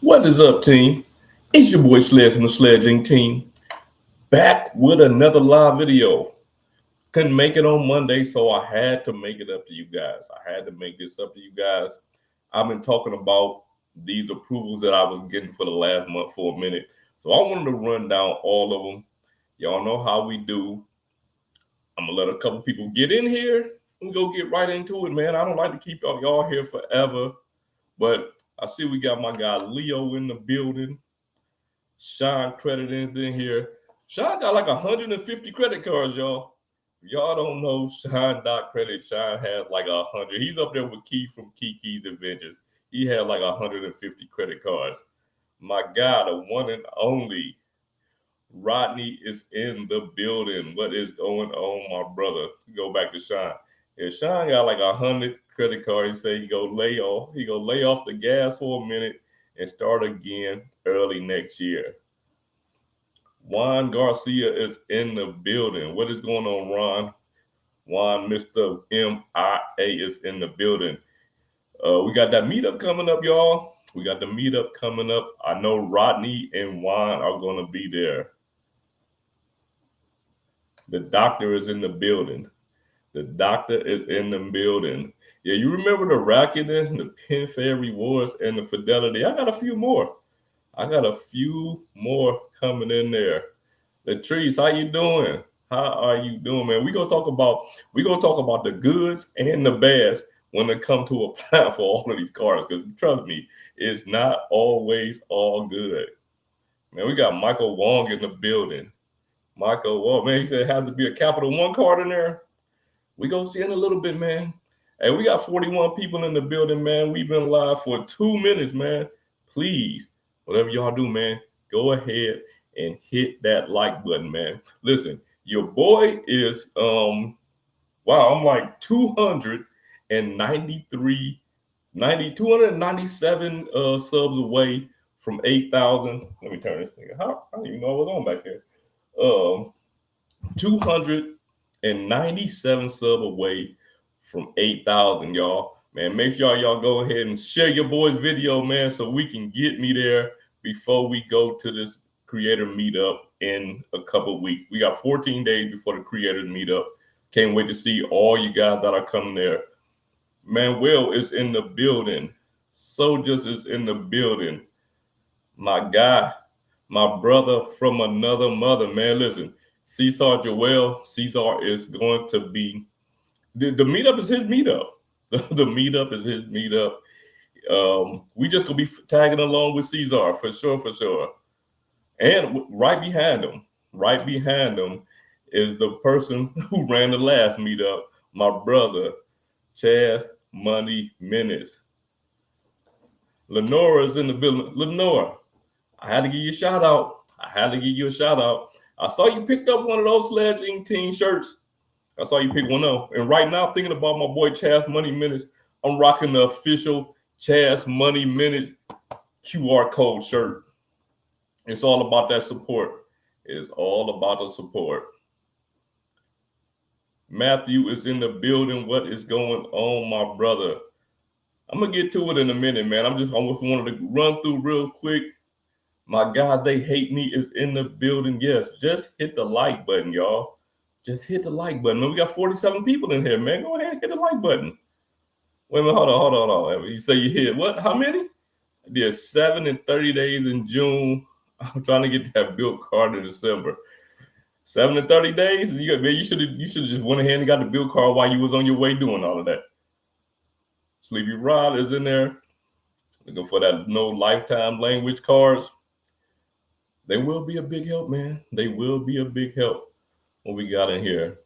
What is up, team? It's your boy Sledge from the SledgeInc team, back with another live video. Couldn't make it on Monday, so I had to make it up to you guys. I had to make this up to you guys. I've been talking about these approvals that I was getting for the last month for a minute, so I wanted to run down all of them. Y'all know how we do. I'm gonna let a couple people get in here and go get right into it, man. I don't like to keep y'all here forever, but I see we got my guy Leo in the building. Sean Credit is in here. Sean got like 150 credit cards, y'all. If y'all don't know Sean.credit, Sean has like 100. He's up there with Key from Kiki's Adventures. He had like 150 credit cards. My guy, the one and only Rodney is in the building. What is going on, my brother? Go back to Sean. If Sean got like 100 credit cards, he say he go lay off the gas for a minute and start again early next year. Juan Garcia is in the building. What is going on, Ron? Juan, Mr. MIA is in the building. We got that meetup coming up, y'all. We got the meetup coming up. I know Rodney and Juan are going to be there. The doctor is in the building. The doctor is in the building. Yeah, you remember the Rakuten, the PenFed Rewards, and the Fidelity. I got a few more. Coming in there. Latrice, how you doing? How are you doing, man? We're gonna talk about the goods and the bads when it comes to applying for all of these cards, because trust me, it's not always all good. Man, we got Michael Wong in the building. Michael Wong, man, he said it has to be a Capital One card in there. We gonna see in a little bit, man. Hey, we got 41 people in the building, man. We've been live for 2 minutes, man. Please, whatever y'all do, man, go ahead and hit that like button, man. Listen, your boy is I'm like 297 subs away from 8,000. Let me turn this thing. I don't even know what's on back there. 297 sub away from 8,000, y'all. Man, make sure y'all go ahead and share your boy's video, man, so we can get me there before we go to this creator meetup in a couple of weeks. We got 14 days before the creator meetup. Can't wait to see all you guys that are coming there. Manuel is in the building. Soldiers is in the building. My guy, my brother from another mother, man. Listen, Cesar Joel, Cesar is going to be, the meetup is his meetup. The meetup is his meetup. We just gonna be tagging along with Cesar for sure. And right behind him is the person who ran the last meetup, my brother, Chaz Money Menace. Lenora is in the building. Lenora, I had to give you a shout out. I saw you picked up one of those SledgeInc team shirts. I saw you pick one up. And right now, thinking about my boy Chaz Money Menace, I'm rocking the official Chaz Money Menace QR code shirt. It's all about that support. It's all about the support. Matthew is in the building. What is going on, my brother? I'm going to get to it in a minute, man. I just wanted to run through real quick. My God, They Hate Me is in the building. Yes, just hit the like button, y'all. Just hit the like button. Man, we got 47 people in here, man. Go ahead and hit the like button. Wait a minute, hold on. You say you hit what? How many? I did 7 in 30 days in June. I'm trying to get that Bilt card in December. 7 in 30 days? You should have just went ahead and got the Bilt card while you was on your way doing all of that. Sleepy Rod is in there. Looking for that no lifetime language cards. They will be a big help, man. They will be a big help. What we got in here?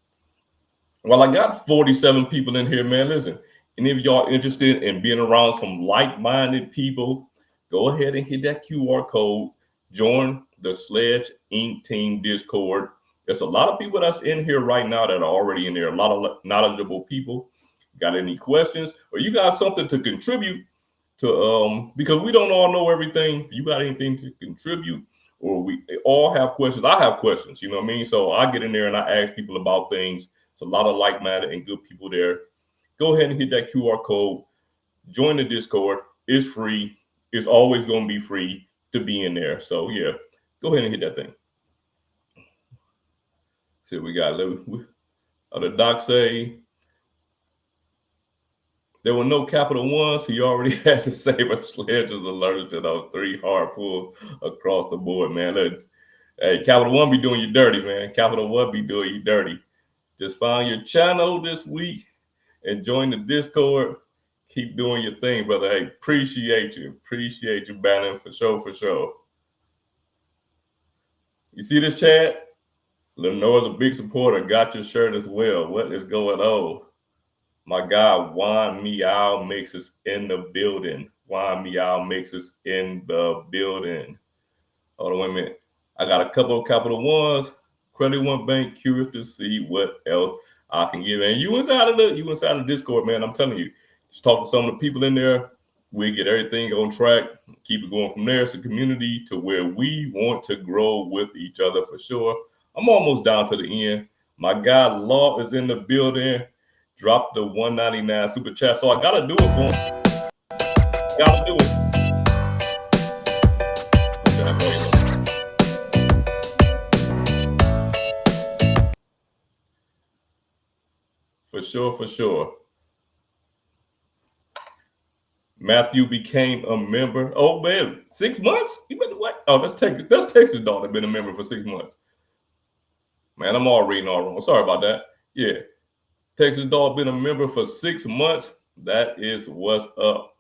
Well, I got 47 people in here, man. Listen, any of y'all interested in being around some like-minded people, go ahead and hit that QR code. Join the SledgeInc team Discord. There's a lot of people that's in here right now that are already in there. A lot of knowledgeable people. Got any questions? Or you got something to contribute to, because we don't all know everything. If you got anything to contribute, or we all have questions. I have questions, you know what I mean? So I get in there and I ask people about things. It's a lot of like-minded and good people there. Go ahead and hit that QR code. Join the Discord. It's free. it's always going to be free to be in there. So yeah, go ahead and hit that thing. See, we got the doc say there were no Capital Ones. He already had to save a sledge as allergic to those 3 hard pulls across the board, man. Look, hey, Capital One be doing you dirty, man. Capital One be doing you dirty. Just find your channel this week and join the Discord. Keep doing your thing, brother. Hey, appreciate you. Appreciate you, Bannon, for sure, for sure. You see this chat? Lenore's a big supporter. Got your shirt as well. What is going on? My guy, Juan Meow Mixes in the building. Juan Meow Mixes in the building. Hold on, wait a minute. I got a couple of Capital Ones. Credit One Bank, curious to see what else I can give. And you inside of the Discord, man. I'm telling you. Just talk to some of the people in there. We get everything on track. Keep it going from there. It's a community to where we want to grow with each other for sure. I'm almost down to the end. My guy Law is in the building. Drop the $1.99 super chat. So I gotta do it for him. Gotta do it. For sure, for sure. Matthew became a member. Oh man, 6 months? You been what? Oh, that's Texas dog that been a member for 6 months. Man, I'm all reading all wrong. Sorry about that. Yeah. Texas dog been a member for 6 months. That is what's up.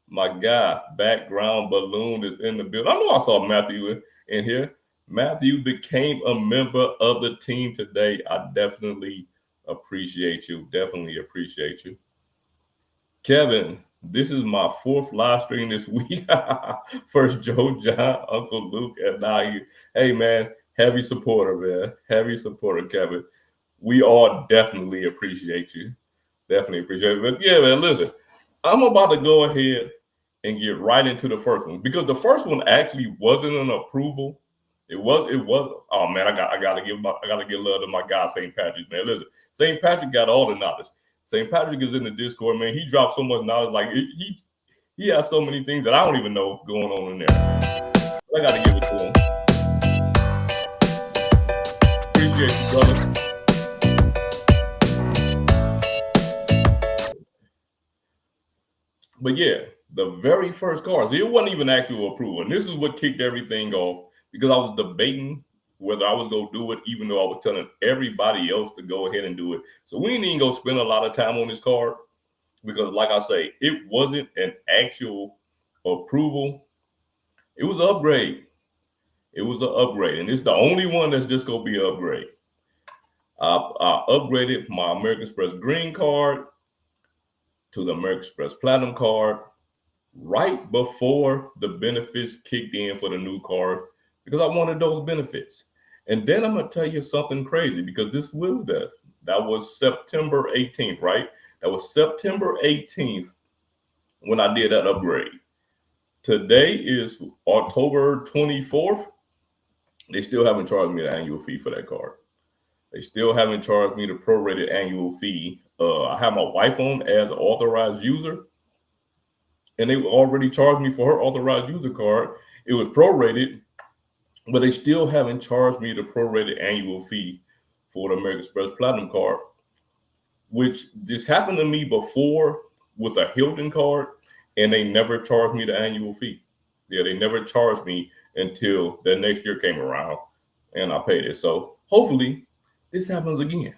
My guy, background balloon is in the building. I know I saw Matthew in here. Matthew became a member of the team today. I definitely appreciate you. Definitely appreciate you. Kevin, this is my 4th live stream this week. First Joe, John, Uncle Luke, and now you. Hey, man, heavy supporter, man. Heavy supporter, Kevin. We all definitely appreciate you. Definitely appreciate it. But yeah, man, listen, I'm about to go ahead and get right into the first one because the first one actually wasn't an approval. It was. Oh man, I gotta give love to my guy St. Patrick, man. Listen, St. Patrick got all the knowledge. St. Patrick is in the Discord, man. He dropped so much knowledge. Like he has so many things that I don't even know going on in there. I gotta give it to him. Appreciate you, brother. But yeah, the very first cards, it wasn't even actual approval. And this is what kicked everything off because I was debating whether I was going to do it, even though I was telling everybody else to go ahead and do it. So we ain't even going to spend a lot of time on this card because, like I say, it wasn't an actual approval. It was an upgrade. It was an upgrade. And it's the only one that's just going to be an upgrade. I upgraded my American Express Green card to the American Express Platinum card right before the benefits kicked in for the new card because I wanted those benefits. And then I'm going to tell you something crazy because this was that was September 18th, right? That was September 18th when I did that upgrade. Today is October 24th. They still haven't charged me the annual fee for that card. They still haven't charged me the prorated annual fee. I have my wife on as an authorized user, and they already charged me for her authorized user card. It was prorated, but they still haven't charged me the prorated annual fee for the American Express Platinum card, which this happened to me before with a Hilton card, and they never charged me the annual fee. Yeah, they never charged me until the next year came around, and I paid it. So hopefully this happens again.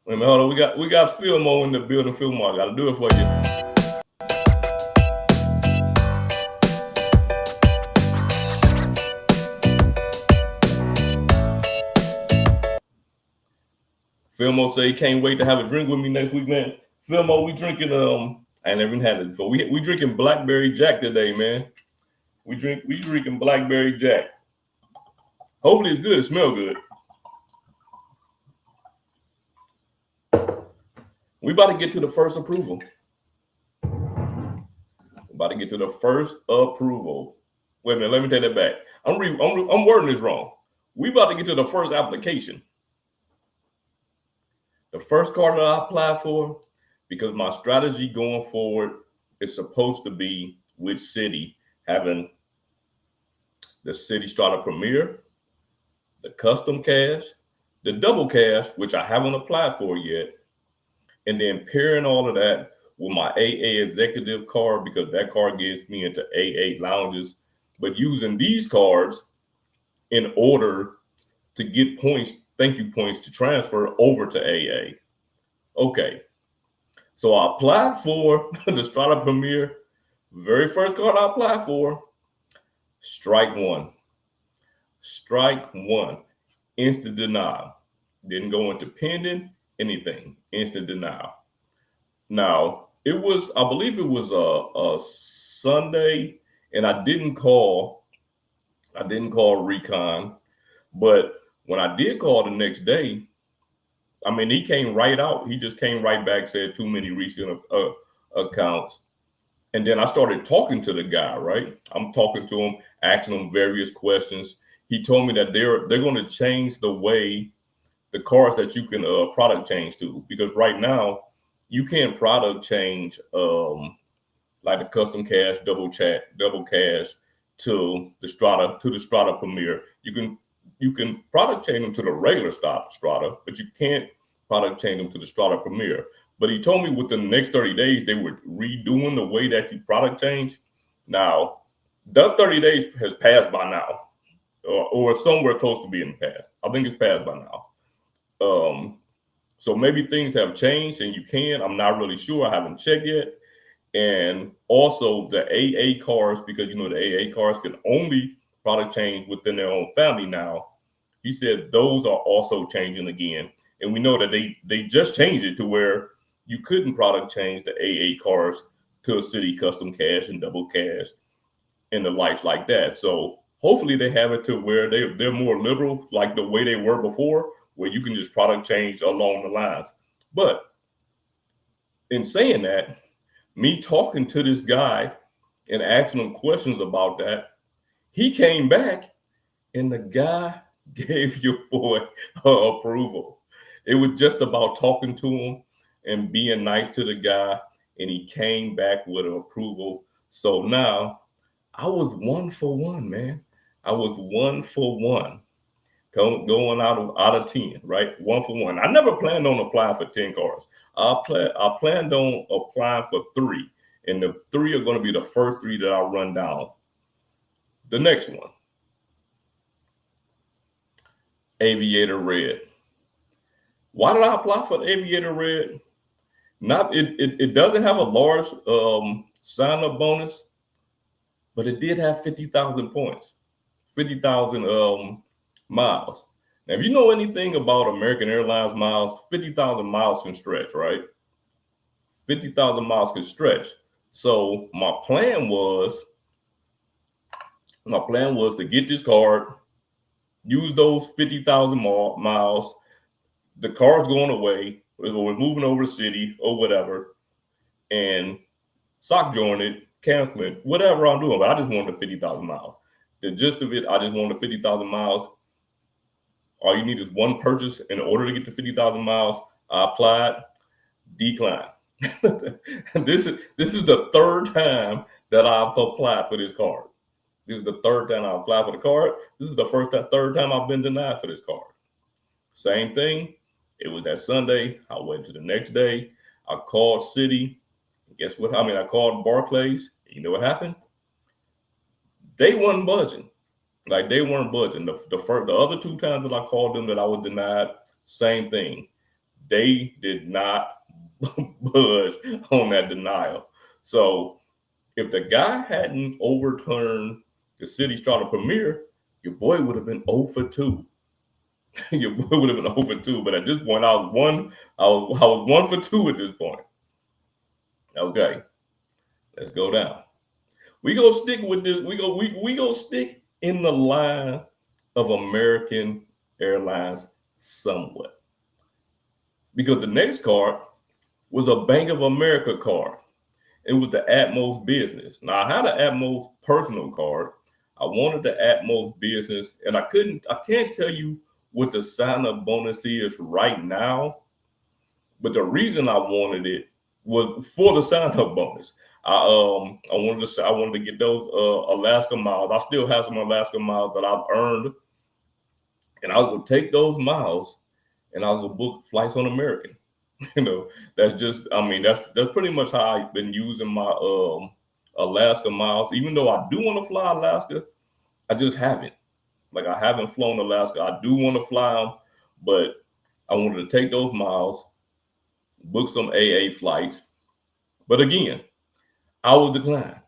Wait a minute, hold on. We got Filmo in the building. Filmo, I got to do it for you. Filmo say he can't wait to have a drink with me next week, man. Filmo, we drinking I never even had it before. We drinking Blackberry Jack today, man. We drinking Blackberry Jack. Hopefully it's good. It smells good. We about to get to the first approval. About to get to the first approval. Wait a minute, let me take that back. I'm wording this wrong. We about to get to the first application. The first card that I applied for, because my strategy going forward is supposed to be with Citi, having the Citi Strata Premier, the custom cash, the double cash, which I haven't applied for yet, and then pairing all of that with my AA executive card, because that card gets me into AA lounges, but using these cards in order to get points, thank you points, to transfer over to AA. Okay, so I applied for the Strata Premier. Very first card I applied for, strike one. Strike one. Instant denial. Didn't go into pending, anything. Instant denial. Now, I believe it was a Sunday, and I didn't call Recon, but when I did call the next day, I mean, he came right out. He just came right back, said too many recent accounts. And then I started talking to the guy, right? I'm talking to him, asking him various questions. He told me that they're going to change the way the cards that you can product change to, because right now you can't product change like the custom cash, double cash to the Strata Premier. You can product change them to the regular Strata, but you can't product change them to the Strata Premier. But he told me within the next 30 days, they were redoing the way that you product change. Now, that 30 days has passed by now, or somewhere close to being passed. I think it's passed by now. So maybe things have changed and you can. I'm not really sure. I haven't checked yet. And also the AA cards, because, the AA cards can only product change within their own family now. He said those are also changing again. And we know that they just changed it to where you couldn't product change the AA cards to a Citi custom cash and double cash and the likes like that. So hopefully they have it to where they're more liberal, like the way they were before, where you can just product change along the lines. But in saying that, me talking to this guy and asking him questions about that, he came back and the guy gave your boy approval. It was just about talking to him and being nice to the guy, and he came back with an approval. So now I was 1 for 1, man. I was 1 for 1. Going out of 10, right? 1 for 1. I never planned on applying for 10 cards. I planned on applying for 3, and the 3 are going to be the first 3 that I run down. The next one, Aviator Red. Why did I apply for the Aviator Red? It doesn't have a large sign-up bonus, but it did have 50,000 points, 50,000 miles. Now, if you know anything about American Airlines miles, 50,000 miles can stretch, right? 50,000 miles can stretch. So my plan was to get this card, use those 50,000 miles. The card's going away, we're moving over to Citi or whatever, and sock join it, cancel it, whatever I'm doing. But I just wanted the 50,000 miles. The gist of it, I just wanted 50,000 miles. All you need is one purchase in order to get to 50,000 miles. I applied, declined. This is the third time that I've applied for this card. This is the third time I applied for the card. This is the third time I've been denied for this card. Same thing. It was that Sunday. I went to the next day. I called Citi. Guess what? I called Barclays. You know what happened? They weren't budging. Like, they weren't budging. The other 2 times that I called them that I was denied, same thing. They did not budge on that denial. So if the guy hadn't overturned the Citi Strata Premier, your boy would have been 0 for 2. Your boy would have been 0 for 2. But at this point, I was 1 for 2 at this point. Okay, let's go down. We go stick with this. We go stick in the line of American Airlines somewhat, because the next card was a Bank of America card. It was the Atmos Business. Now, I had an Atmos personal card. I wanted the Atmos Business, and I can't tell you what the sign-up bonus is right now, but the reason I wanted it was for the sign-up bonus. I wanted to say I wanted to get those Alaska miles. I still have some Alaska miles that I've earned, and I will take those miles and I will book flights on American. That's just, I mean, that's pretty much how I've been using my Alaska miles. Even though I do want to fly Alaska, I just haven't. Like I haven't flown Alaska. I do want to fly them, but I wanted to take those miles, book some AA flights. But again, I was declined.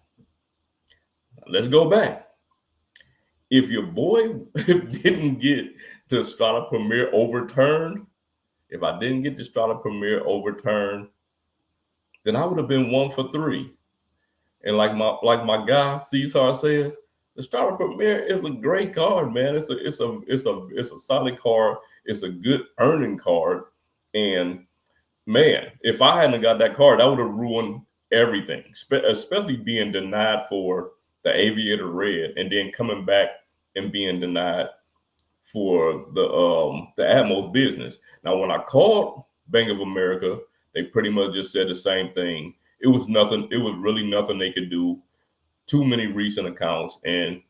Let's go back. If your boy didn't get the Strata Premier overturned, if I didn't get the Strata Premier overturned, then I would have been 1 for 3. And like my guy Cesar says, the Strata Premier is a great card, man. It's a solid card. It's a good earning card. And man, if I hadn't got that card, that would have ruined everything, especially being denied for the Aviator Red and then coming back and being denied for the Atmos business. Now, when I called Bank of America, they pretty much just said the same thing. It was nothing. It was really nothing they could do. Too many recent accounts, and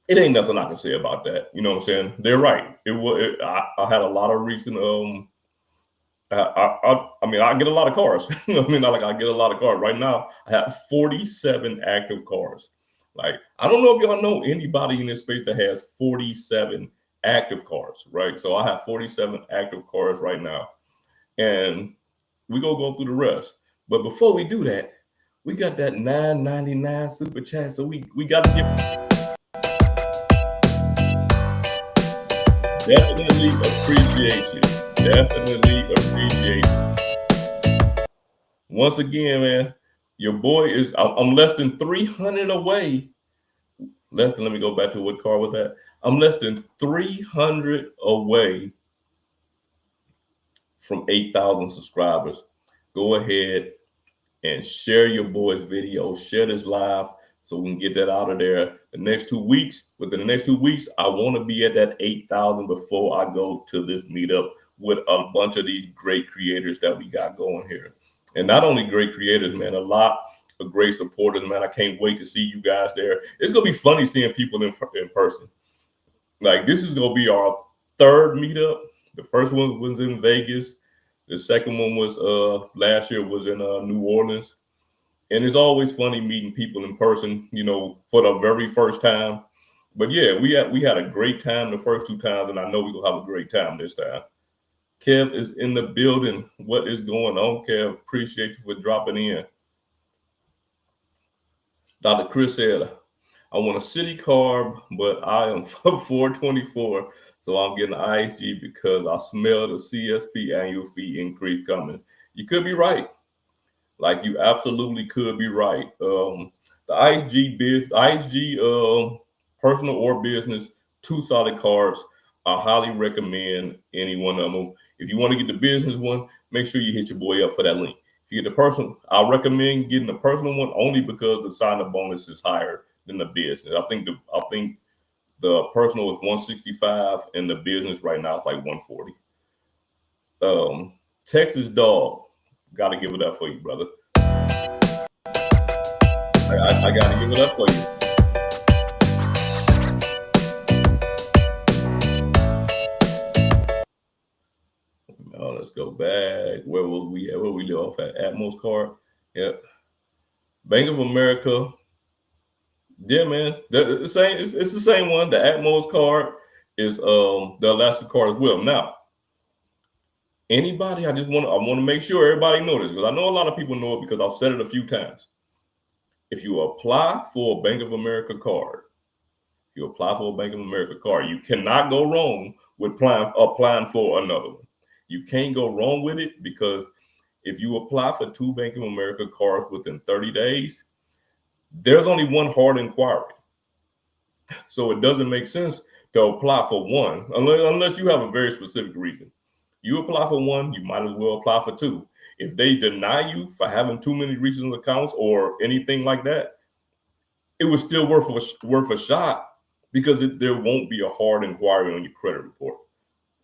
it ain't nothing I can say about that. You know what I'm saying? They're right. I had a lot of recent. I mean, I get a lot of cars. I mean, I get a lot of cars. Right now, I have 47 active cars. Like, I don't know if y'all know anybody in this space that has 47 active cars, right? So I have 47 active cars right now. And we go through the rest. But before we do that, we got that $9.99 super chat. So we got to definitely appreciate you. Definitely appreciate you. Once again, man, your boy is, I'm less than 300 away. Let me go back to what car was that. I'm less than 300 away from 8,000 subscribers. Go ahead and share your boy's video, share this live so we can get that out of there. Within the next 2 weeks, I want to be at that 8,000 before I go to this meetup with a bunch of these great creators that we got going here. And not only great creators, man, a lot of great supporters, man. I can't wait to see you guys there. It's going to be funny seeing people in person. Like, this is going to be our third meetup. The first one was in Vegas. The second one was last year was in New Orleans. And it's always funny meeting people in person, for the very first time. But yeah, we had a great time the first 2 times, and I know we're gonna have a great time this time. Kev is in the building. What is going on, Kev? Appreciate you for dropping in. Dr. Chris said, I want a Citi card, but I am 424, so I'm getting IHG because I smell the CSP annual fee increase coming. You could be right. Like, you absolutely could be right. The IHG personal or business, 2 solid cards. I highly recommend any one of them. If you want to get the business one, make sure you hit your boy up for that link. If you get the personal, I recommend getting the personal one only because the sign-up bonus is higher than the business. I think the personal is 165 and the business right now is like 140. Texas Dog, gotta give it up for you, brother. I gotta give it up for you. Oh, let's go back. Where were we at? Where we live off at? Atmos card. Yep. Bank of America. Yeah, man. The same. It's the same one. The Atmos card is the Alaska card as well. Now, anybody, I want to make sure everybody knows this, because I know a lot of people know it because I've said it a few times. If you apply for a Bank of America card, you cannot go wrong with applying for another one. You can't go wrong with it, because if you apply for 2 Bank of America cards within 30 days, there's only one hard inquiry. So it doesn't make sense to apply for one unless you have a very specific reason. You apply for one, you might as well apply for 2. If they deny you for having too many recent accounts or anything like that, it was still worth a shot, because there won't be a hard inquiry on your credit report.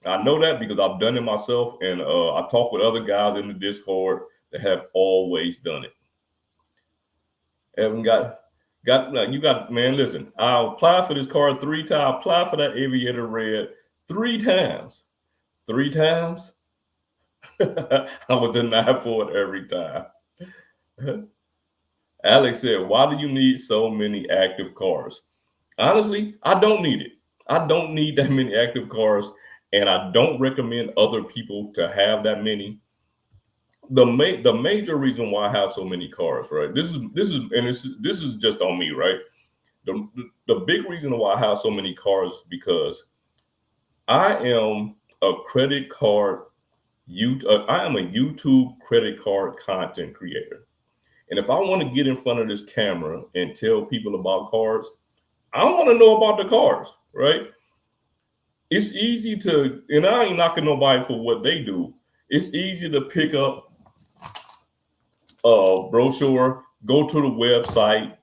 I know that because I've done it myself, and I talk with other guys in the Discord that have always done it. Haven't got you got, man, listen, I applied for this car 3 times. I applied for that Aviator Red 3 times. 3 times. I was denied for it every time. Alex said, why do you need so many active cars? Honestly, I don't need it. I don't need that many active cars, and I don't recommend other people to have that many. The major reason why I have so many cars, right? This is just on me, right? The big reason why I have so many cars is because I am a credit card I am a YouTube credit card content creator. And if I want to get in front of this camera and tell people about cars, I want to know about the cars, right? It's easy to, and I ain't knocking nobody for what they do. It's easy to pick up a brochure, go to the website,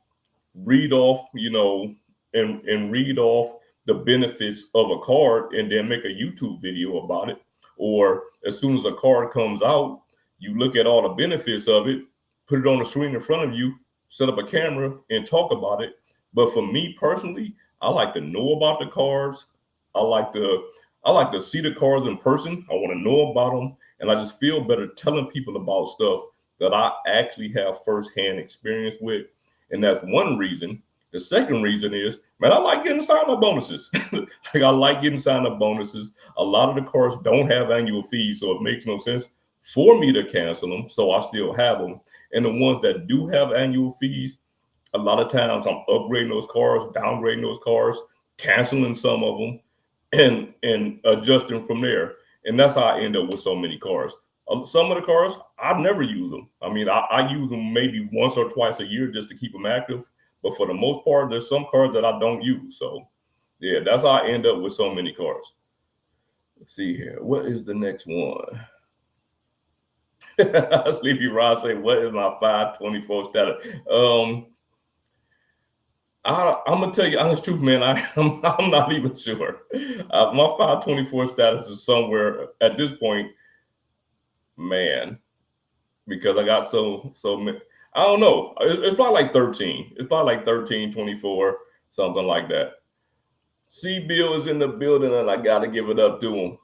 read off, and read off the benefits of a card and then make a YouTube video about it. Or as soon as a card comes out, you look at all the benefits of it, put it on the screen in front of you, set up a camera and talk about it. But for me personally, I like to know about the cards. I like to see the cards in person. I want to know about them. And I just feel better telling people about stuff that I actually have firsthand experience with. And that's one reason. The second reason is, man, I like getting sign-up bonuses. Like, I like getting sign-up bonuses. A lot of the cards don't have annual fees, so it makes no sense for me to cancel them. So I still have them. And the ones that do have annual fees, a lot of times I'm upgrading those cars, downgrading those cars, canceling some of them, and adjusting from there. And that's how I end up with so many cars. Some of the cars, I never use them. I mean, I use them maybe once or twice a year just to keep them active. But for the most part, there's some cars that I don't use. So, yeah, that's how I end up with so many cars. Let's see here. What is the next one? Sleepy Rod say, what is my 524 status? I'm gonna tell you honest truth, man. I'm not even sure. My 524 status is somewhere at this point, man, because I got so many. I don't know. It's probably like 13. It's probably like 13, 24, something like that. C-Bill is in the building, and I gotta give it up to him.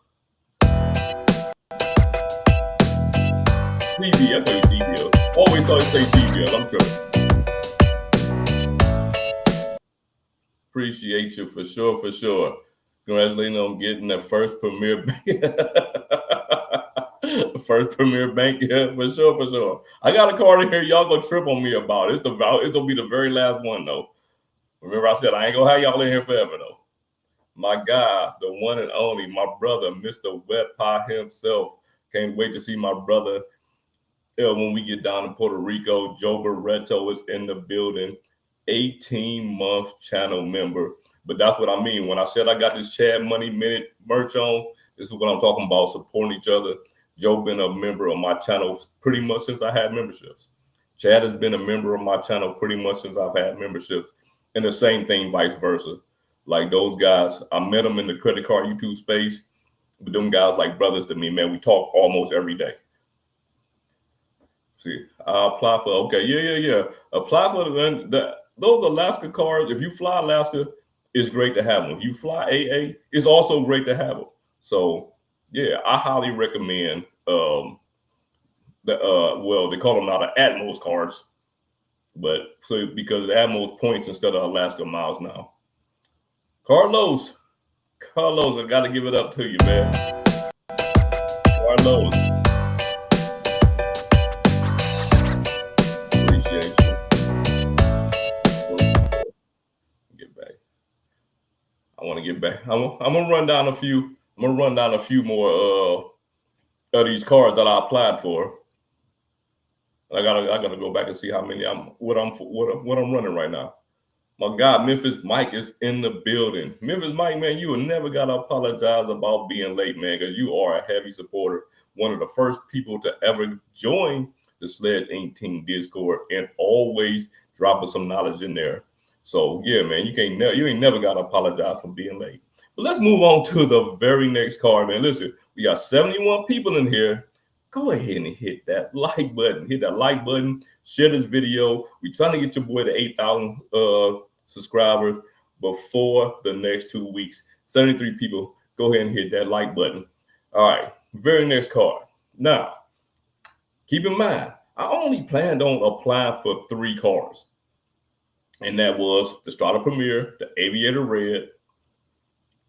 C-Bill, I say C-Bill. Always say C-Bill. I'm tripping. Appreciate you for sure, for sure. Congratulations on getting the first Premier Bank. First Premier Bank, yeah, for sure, for sure. I got a card in here. Y'all gonna trip on me about it. It's gonna be the very last one though. Remember, I said I ain't gonna have y'all in here forever though. My guy, the one and only, my brother, Mr. Wet Pie himself. Can't wait to see my brother when we get down to Puerto Rico. Joe Barreto is in the building. 18-month channel member. But that's what I mean. When I said I got this Chad Money Minute merch on, this is what I'm talking about, supporting each other. Joe been a member of my channel pretty much since I had memberships. Chad has been a member of my channel pretty much since I've had memberships. And the same thing, vice versa. Like those guys, I met them in the credit card YouTube space. But them guys like brothers to me, man. We talk almost every day. See, I apply for, okay, yeah. Apply for those Alaska cards. If you fly Alaska, it's great to have them. If you fly AA, it's also great to have them. So, yeah, I highly recommend well, they call them now the Atmos cards, but so because the Atmos points instead of Alaska miles now. Carlos, I got to give it up to you, man. Carlos. Appreciate you. Get back. I want to get back. I'm gonna run down a few. I'm gonna run down a few more of these cards that I applied for. I gotta go back and see how many what I'm running right now. My guy, Memphis Mike, is in the building. Memphis Mike, man, you will never gotta apologize about being late, man, because you are a heavy supporter. One of the first people to ever join the SledgeInc team Discord and always dropping some knowledge in there. So yeah, man, you ain't never gotta apologize for being late. But let's move on to the very next card, man. Listen, we got 71 people in here. go ahead and hit that like button. Hit that like button. Share this video. We're trying to get your boy to 8,000 subscribers before the next 2 weeks. 73 people. Go ahead and hit that like button. All right. Very next card. Now, keep in mind, I only planned on applying for 3 cards. And that was the Strata Premier, the Aviator Red,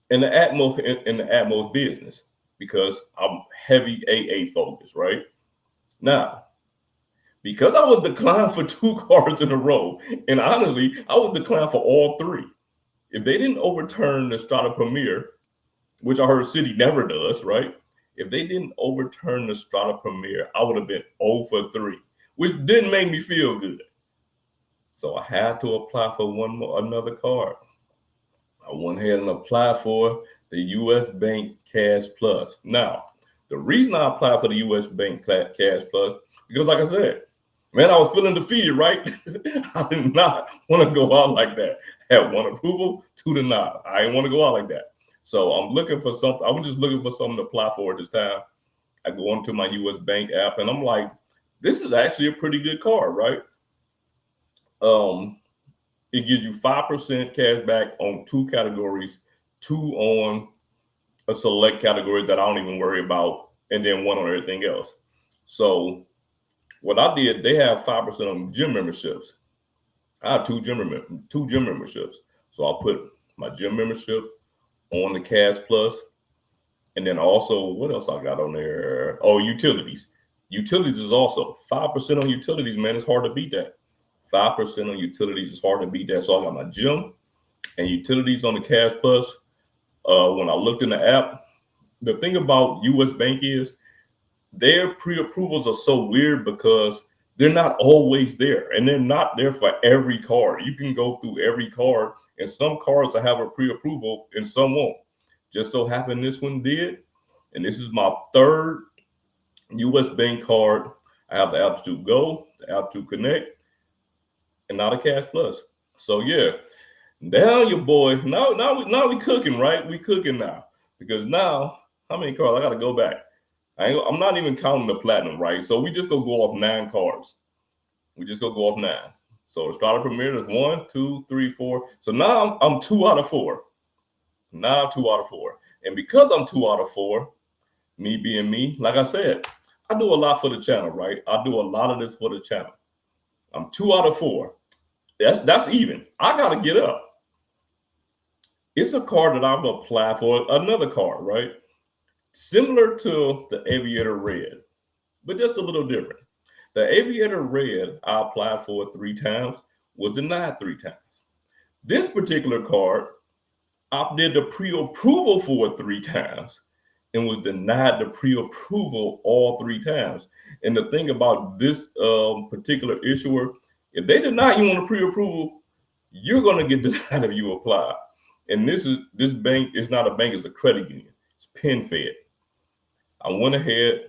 and the Atmos Business, because I'm heavy AA focused, right? Now, because I was declined for 2 cards in a row, and honestly, I was declined for all 3. If they didn't overturn the Strata Premier, which I heard Citi never does, right? If they didn't overturn the Strata Premier, I would have been 0 for 3, which didn't make me feel good. So I had to apply for another card. I went ahead and applied for the U.S. Bank Cash Plus. Now, the reason I applied for the U.S. Bank Cash Plus, because like I said, man, I was feeling defeated, right? I did not want to go out like that. I had 1 approval, 2 denied. I didn't want to go out like that. So I'm looking for something. I was just looking for something to apply for at this time. I go onto my U.S. Bank app, and I'm like, this is actually a pretty good card, right? It gives you 5% cash back on 2 categories, 2 on a select category that I don't even worry about, and then 1 on everything else. So what I did, they have 5% on gym memberships. I have 2 gym memberships. So I'll put my gym membership on the Cash Plus. And then also, what else I got on there? Oh, utilities. Utilities is also 5% on utilities, man. It's hard to beat that. 5% on utilities is hard to beat that. So I got my gym and utilities on the Cash Plus. When I looked in the app, the thing about US Bank is their pre-approvals are so weird because they're not always there, and they're not there for every card. You can go through every card, and some cards will have a pre-approval and some won't. Just so happened this one did, and this is my 3rd US Bank card. I have the Altitude Go, the Altitude Connect, and now the Cash Plus. So yeah, now your boy, now we cooking, right? We cooking now, because now how many cards? I got to go back. I'm not even counting the platinum, right? So we just go off 9 cards. We just go off 9. So the Strata Premier is 1, 2, 3, 4. So now I'm 2 out of 4. Now I'm 2 out of 4. And because I'm 2 out of 4, me being me, like I said, I do a lot for the channel, right? I do a lot of this for the channel. I'm 2 out of 4. That's even. I gotta get up. It's a card that I've applied for, another card, right? Similar to the Aviator Red, but just a little different. The Aviator Red I applied for 3 times, was denied 3 times. This particular card, I did the pre-approval for 3 times and was denied the pre-approval all 3 times. And the thing about this particular issuer, if they deny you on the pre-approval, you're going to get denied if you apply. And this bank is not a bank, it's a credit union. It's PenFed. I went ahead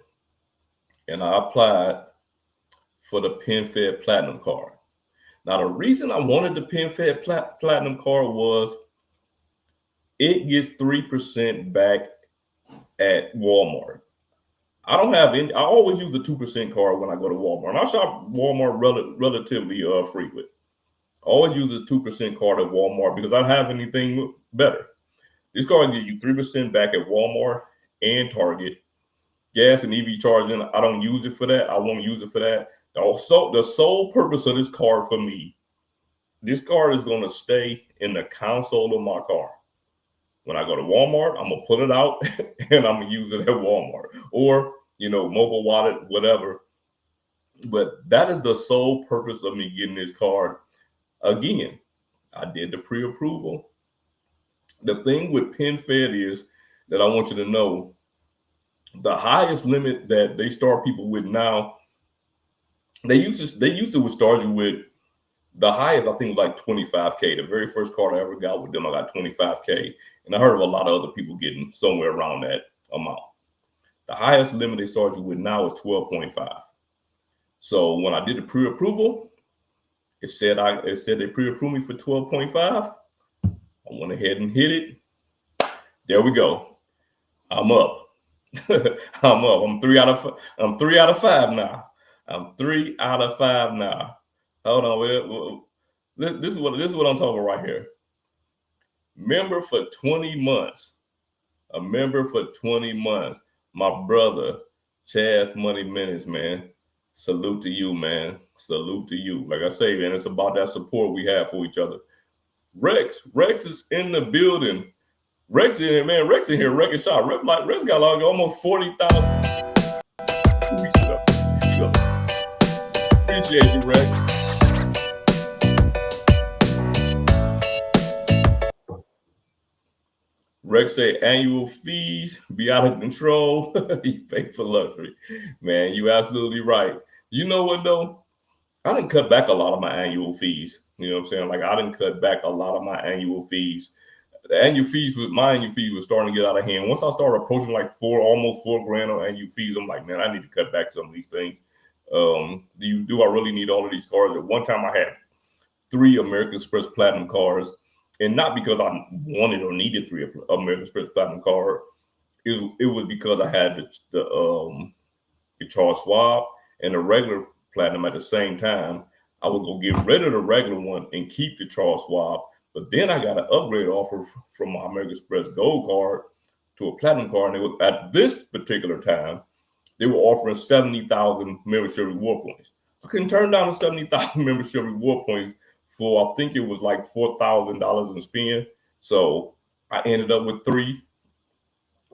and I applied for the PenFed Platinum card. Now, the reason I wanted the PenFed Platinum card was it gets 3% back at Walmart. I don't have any. I always use the 2% card when I go to Walmart. And I shop Walmart relatively frequent. I always use the 2% card at Walmart because I don't have anything better. This card gives you 3% back at Walmart and Target. Gas and EV charging, I don't use it for that. I won't use it for that. Also, the sole purpose of this card for me, this card is going to stay in the console of my car. When I go to Walmart, I'm going to pull it out and I'm going to use it at Walmart or, mobile wallet, whatever. But that is the sole purpose of me getting this card. Again, I did the pre-approval. The thing with PenFed is that I want you to know the highest limit that they start people with now, they used to start you with the highest, I think, was like 25K. The very first card I ever got with them, I got 25K. And I heard of a lot of other people getting somewhere around that amount. The highest limit they start you with now is 12.5. So when I did the pre-approval, it said they pre-approved me for 12.5. I went ahead and hit it. There we go. I'm up. I'm up. I'm 3 out of 5 now. I'm 3 out of 5 now. Hold on. This is what I'm talking about right here. Member for 20 months. A member for 20 months. My brother, Chaz Money Minutes, man. Salute to you, man. Salute to you. Like I say, man, it's about that support we have for each other. Rex is in the building. Rex in here, man. Rex in here, wrecking shop. Rex got like almost 40,000. Appreciate you, Rex. Rex say annual fees be out of control. You pay for luxury. Man, you absolutely right. You know what though? I didn't cut back a lot of my annual fees. You know what I'm saying? Like I didn't cut back a lot of my annual fees. My annual fees was starting to get out of hand. Once I started approaching like almost $4,000 on annual fees, I'm like, man, I need to cut back some of these things. Do I really need all of these cards? At one time I had 3 American Express Platinum cards, and not because I wanted or needed 3 American Express Platinum cards. It was because I had the Charles Schwab and the regular Platinum at the same time. I was gonna get rid of the regular one and keep the Charles Schwab, but then I got an upgrade offer from my American Express Gold card to a Platinum card, and it was, at this particular time, they were offering 70,000 membership reward points. I couldn't turn down the 70,000 membership reward points for, I think it was like $4,000 in spend. So I ended up with 3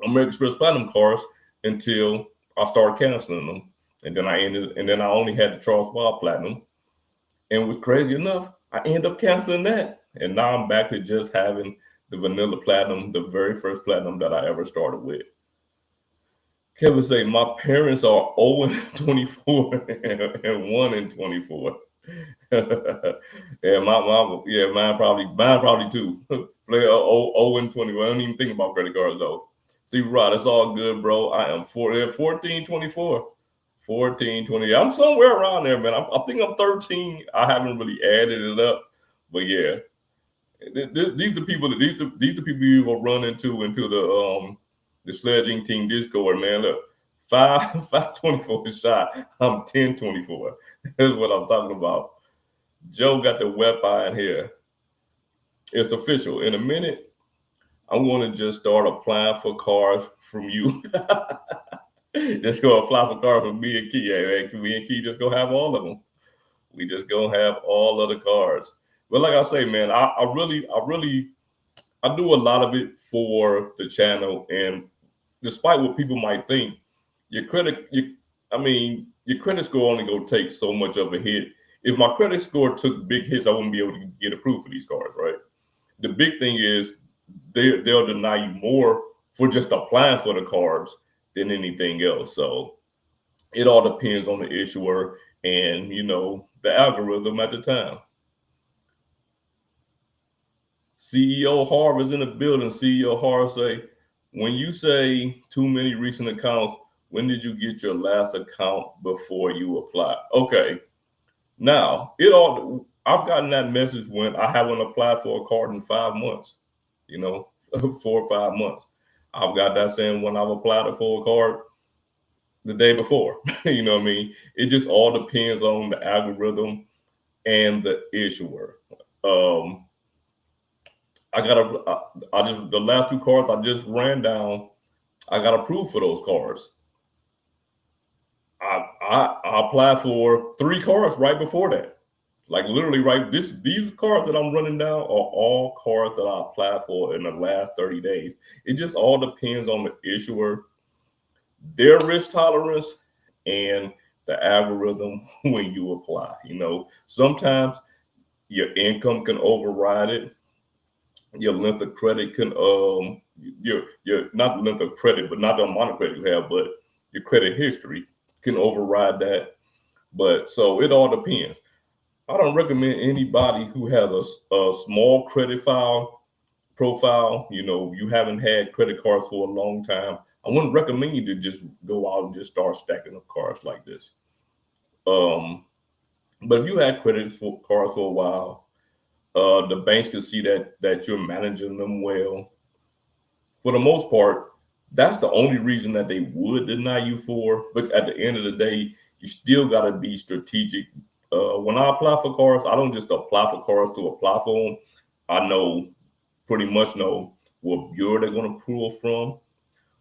American Express Platinum cards until I started canceling them. And then I only had the Charles Schwab Platinum. And was crazy enough, I ended up canceling that. And now I'm back to just having the vanilla platinum, the very first platinum that I ever started with. Kevin say, my parents are 0 and 24 and 1 and 24. Yeah, mine probably too. Play 0 and 24. I don't even think about credit cards though. See, Rod, it's all good, bro. I am 14, 24. 14, 20. I'm somewhere around there, man. I think I'm 13. I haven't really added it up, but yeah, these are people you will run into the SledgeInc team Discord, man. Look, 524 is shot. I'm 1024. That's what I'm talking about. Joe got the Wi-Fi in here. It's official. In a minute, I'm going to just start applying for cards from you. Just go apply for cards from me and Key. Yeah, me and Key just go have all of them. We just gonna have all of the cards. But like I say, man, I do a lot of it for the channel. And despite what people might think, your credit score only gonna take so much of a hit. If my credit score took big hits, I wouldn't be able to get approved for these cards, right? The big thing is they'll deny you more for just applying for the cards than anything else. So it all depends on the issuer and, the algorithm at the time. CEO Harv is in the building. CEO Harv say, when you say too many recent accounts, when did you get your last account before you apply? Okay. Now, I've gotten that message when I haven't applied for a card in 5 months, 4 or 5 months. I've got that saying when I've applied for a card the day before. You know what I mean? It just all depends on the algorithm and the issuer. The last 2 cards I just ran down, I got approved for those cards. I applied for 3 cards right before that. Like literally these cards that I'm running down are all cards that I applied for in the last 30 days. It just all depends on the issuer, their risk tolerance, and the algorithm when you apply. Sometimes your income can override it. Your length of credit can your not length of credit, but not the amount of credit you have, but your credit history can override that. But so it all depends. I don't recommend anybody who has a small credit profile. You haven't had credit cards for a long time. I wouldn't recommend you to just go out and just start stacking up cards like this. But if you had cards for a while, the banks can see that you're managing them well. For the most part, That's the only reason that they would deny you for. But at the end of the day, you still got to be strategic. When I apply for cars, I don't just apply for cars to apply for them. I pretty much know what bureau they're going to pull from,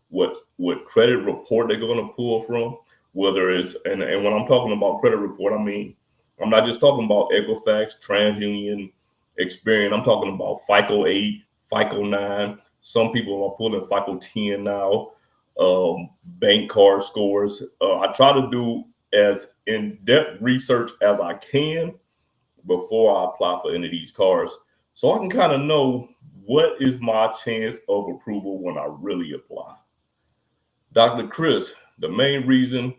what credit report they're going to pull from, whether it's and when I'm talking about credit report, I mean I'm not just talking about Equifax, TransUnion, Experian. I'm talking about FICO 8, FICO 9. Some people are pulling FICO 10 now. Bank card scores. I try to do as in-depth research as I can before I apply for any of these cards, so I can kind of know what is my chance of approval when I really apply. Dr. Chris, the main reason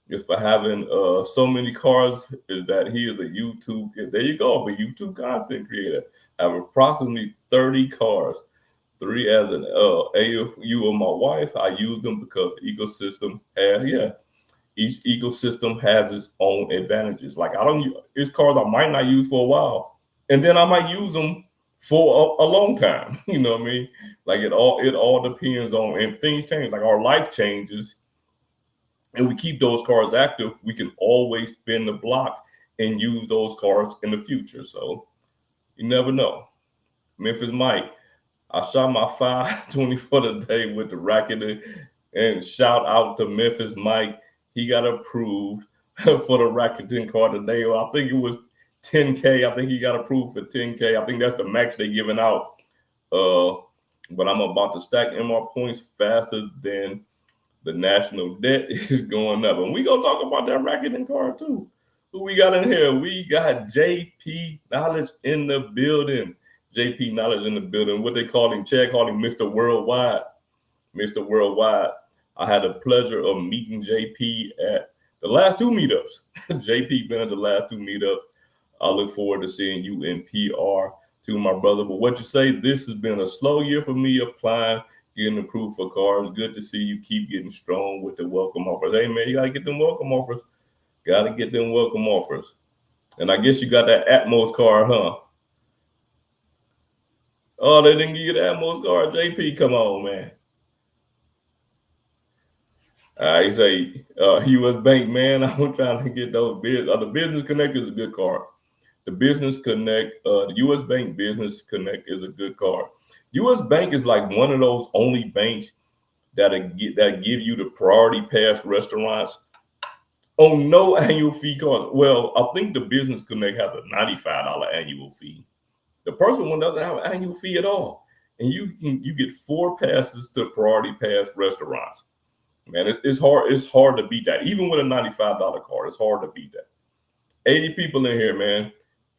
is for having so many cars is that he is a YouTube. There you go, a YouTube content creator. I have approximately 30 cars, 3 as an AU of my wife. I use them because the ecosystem each ecosystem has its own advantages. Like it's cars I might not use for a while, and then I might use them for a long time. You know what I mean? Like it all depends on, and things change. Like our life changes, and we keep those cars active. We can always spin the block and use those cars in the future. So you never know. Memphis Mike, I shot my 524 today with the Rakuten, and shout out to Memphis Mike. He got approved for the Rakuten card today. Well, I think it was 10K. I think he got approved for 10K. I think that's the max they're giving out. But I'm about to stack MR points faster than the national debt is going up. And we gonna talk about that Rakuten card too. Who we got in here? We got JP Knowledge in the building. JP Knowledge in the building. What they call him, Chad called him Mr. Worldwide. Mr. Worldwide. I had the pleasure of meeting JP at the last 2 meetups. JP been at the last 2 meetups. I look forward to seeing you in PR too, my brother. But what you say, this has been a slow year for me applying, getting approved for cars. Good to see you keep getting strong with the welcome offers. Hey, man, you got to get them welcome offers. Got to get them welcome offers. And I guess you got that Atmos card, huh? Oh, they didn't give you the Atmos card? JP, come on, man. You say, U.S. Bank, man, I'm trying to get those business. The Business Connect is a good card. The Business Connect, the U.S. Bank Business Connect is a good card. U.S. Bank is like one of those only banks that give you the priority pass restaurants on no annual fee card. Well, I think the Business Connect has a $95 annual fee. The personal one doesn't have an annual fee at all, and you get 4 passes to priority pass restaurants. Man, it's hard to beat that. Even with a $95 card, it's hard to beat that. 80 people in here, man.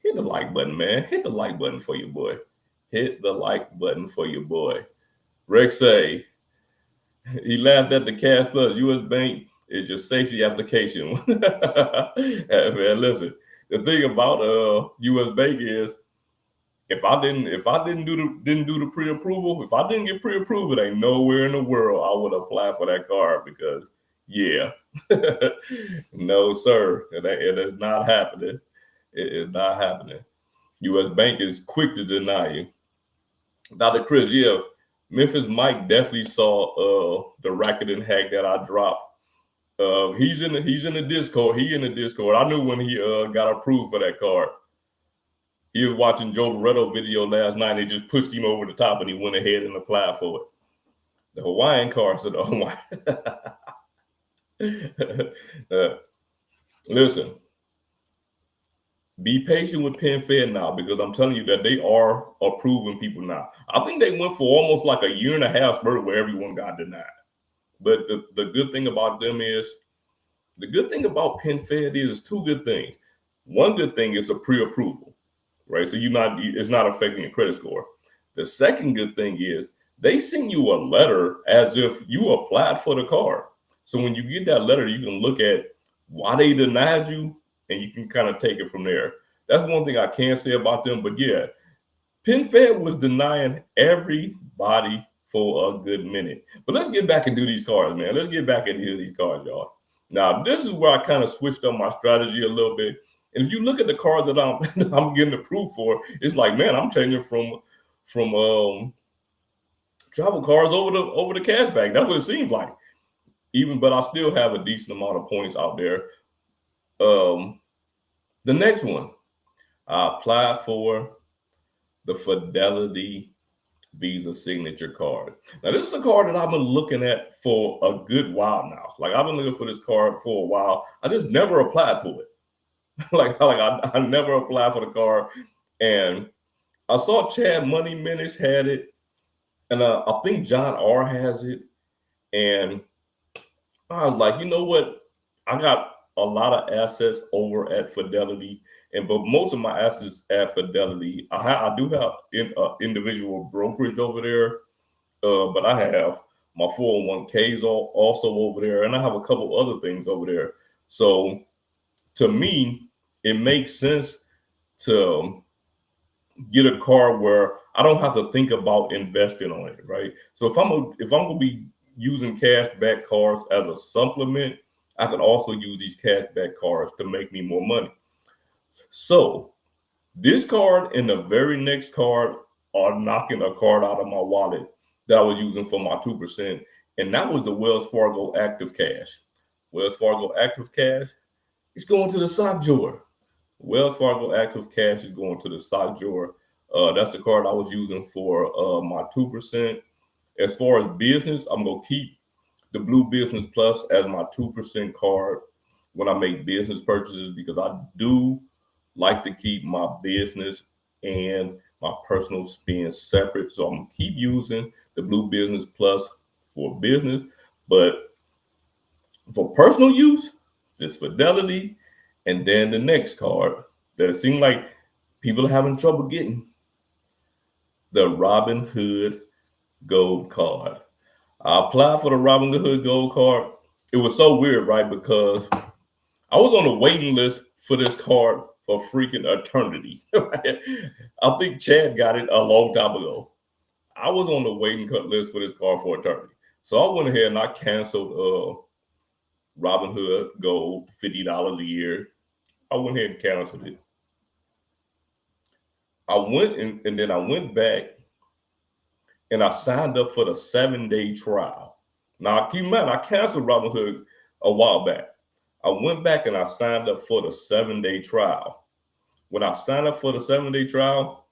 Hit the like button, man. Hit the like button for your boy. Hit the like button for your boy. Rex say, he laughed at the Cash Plus. U.S. Bank is your safety application. Man, listen, the thing about U.S. Bank is, if I didn't do the pre-approval, if I didn't get pre-approved, it ain't nowhere in the world I would apply for that card, because no sir, it is not happening. It is not happening. U.S. Bank is quick to deny you. Dr. Chris, Memphis Mike definitely saw the Rakuten hack that I dropped. He's in the Discord. He in the Discord. I knew when he got approved for that card. He was watching Joe Loretto video last night. They just pushed him over the top, and he went ahead and applied for it. The Hawaiian card said, "Oh my." Listen, be patient with PenFed now, because I'm telling you that they are approving people now. I think they went for almost like a 1.5 year spurt where everyone got denied. But the good thing about them is, the good thing about PenFed is 2 good things. One good thing is a pre-approval, right? So it's not affecting your credit score. The second good thing is they send you a letter as if you applied for the card. So when you get that letter, you can look at why they denied you, and you can kind of take it from there. That's one thing I can say about them. But PenFed was denying everybody for a good minute. But let's get back and do these cards, man. Let's get back and do these cards, y'all. Now, this is where I kind of switched up my strategy a little bit. And if you look at the cards that I'm getting approved for, it's like, man, I'm changing from travel cards over the cashback. That's what it seems like. But I still have a decent amount of points out there. The next one, I applied for the Fidelity Visa signature card. Now, this is a card that I've been looking at for a good while now. Like, I've been looking for this card for a while. I just never applied for it. I never applied for the card. And I saw Chad Money Menace had it. And I think John R has it. And I was like, you know what? I got a lot of assets over at Fidelity, but most of my assets at Fidelity, I do have individual brokerage over there, but I have my 401ks also over there, and I have a couple other things over there. So to me, it makes sense to get a card where I don't have to think about investing on it, right? So if I'm gonna be using cashback cards as a supplement, I can also use these cashback cards to make me more money. So this card and the very next card are knocking a card out of my wallet that I was using for my 2%. And that was the Wells Fargo Active Cash. Wells Fargo Active Cash is going to the sock drawer. Wells Fargo Active Cash is going to the sock drawer. That's the card I was using for my 2%. As far as business, I'm going to keep the Blue Business Plus as my 2% card when I make business purchases, because I do like to keep my business and my personal spend separate. So I'm going to keep using the Blue Business Plus for business. But for personal use, this Fidelity, and then the next card that it seems like people are having trouble getting, the Robinhood Gold Card. I applied for the Robinhood Gold Card. It was so weird, right? Because I was on the waiting list for this card for freaking eternity. I think Chad got it a long time ago. I was on the waiting list for this card for eternity. So I went ahead and I canceled Robinhood Gold, $50 a year. I went ahead and canceled it. I went and then I went back and I signed up for the 7-day trial. Now, keep in mind, I canceled Robinhood a while back. I went back and I signed up for the 7-day trial. When I signed up for the 7-day trial,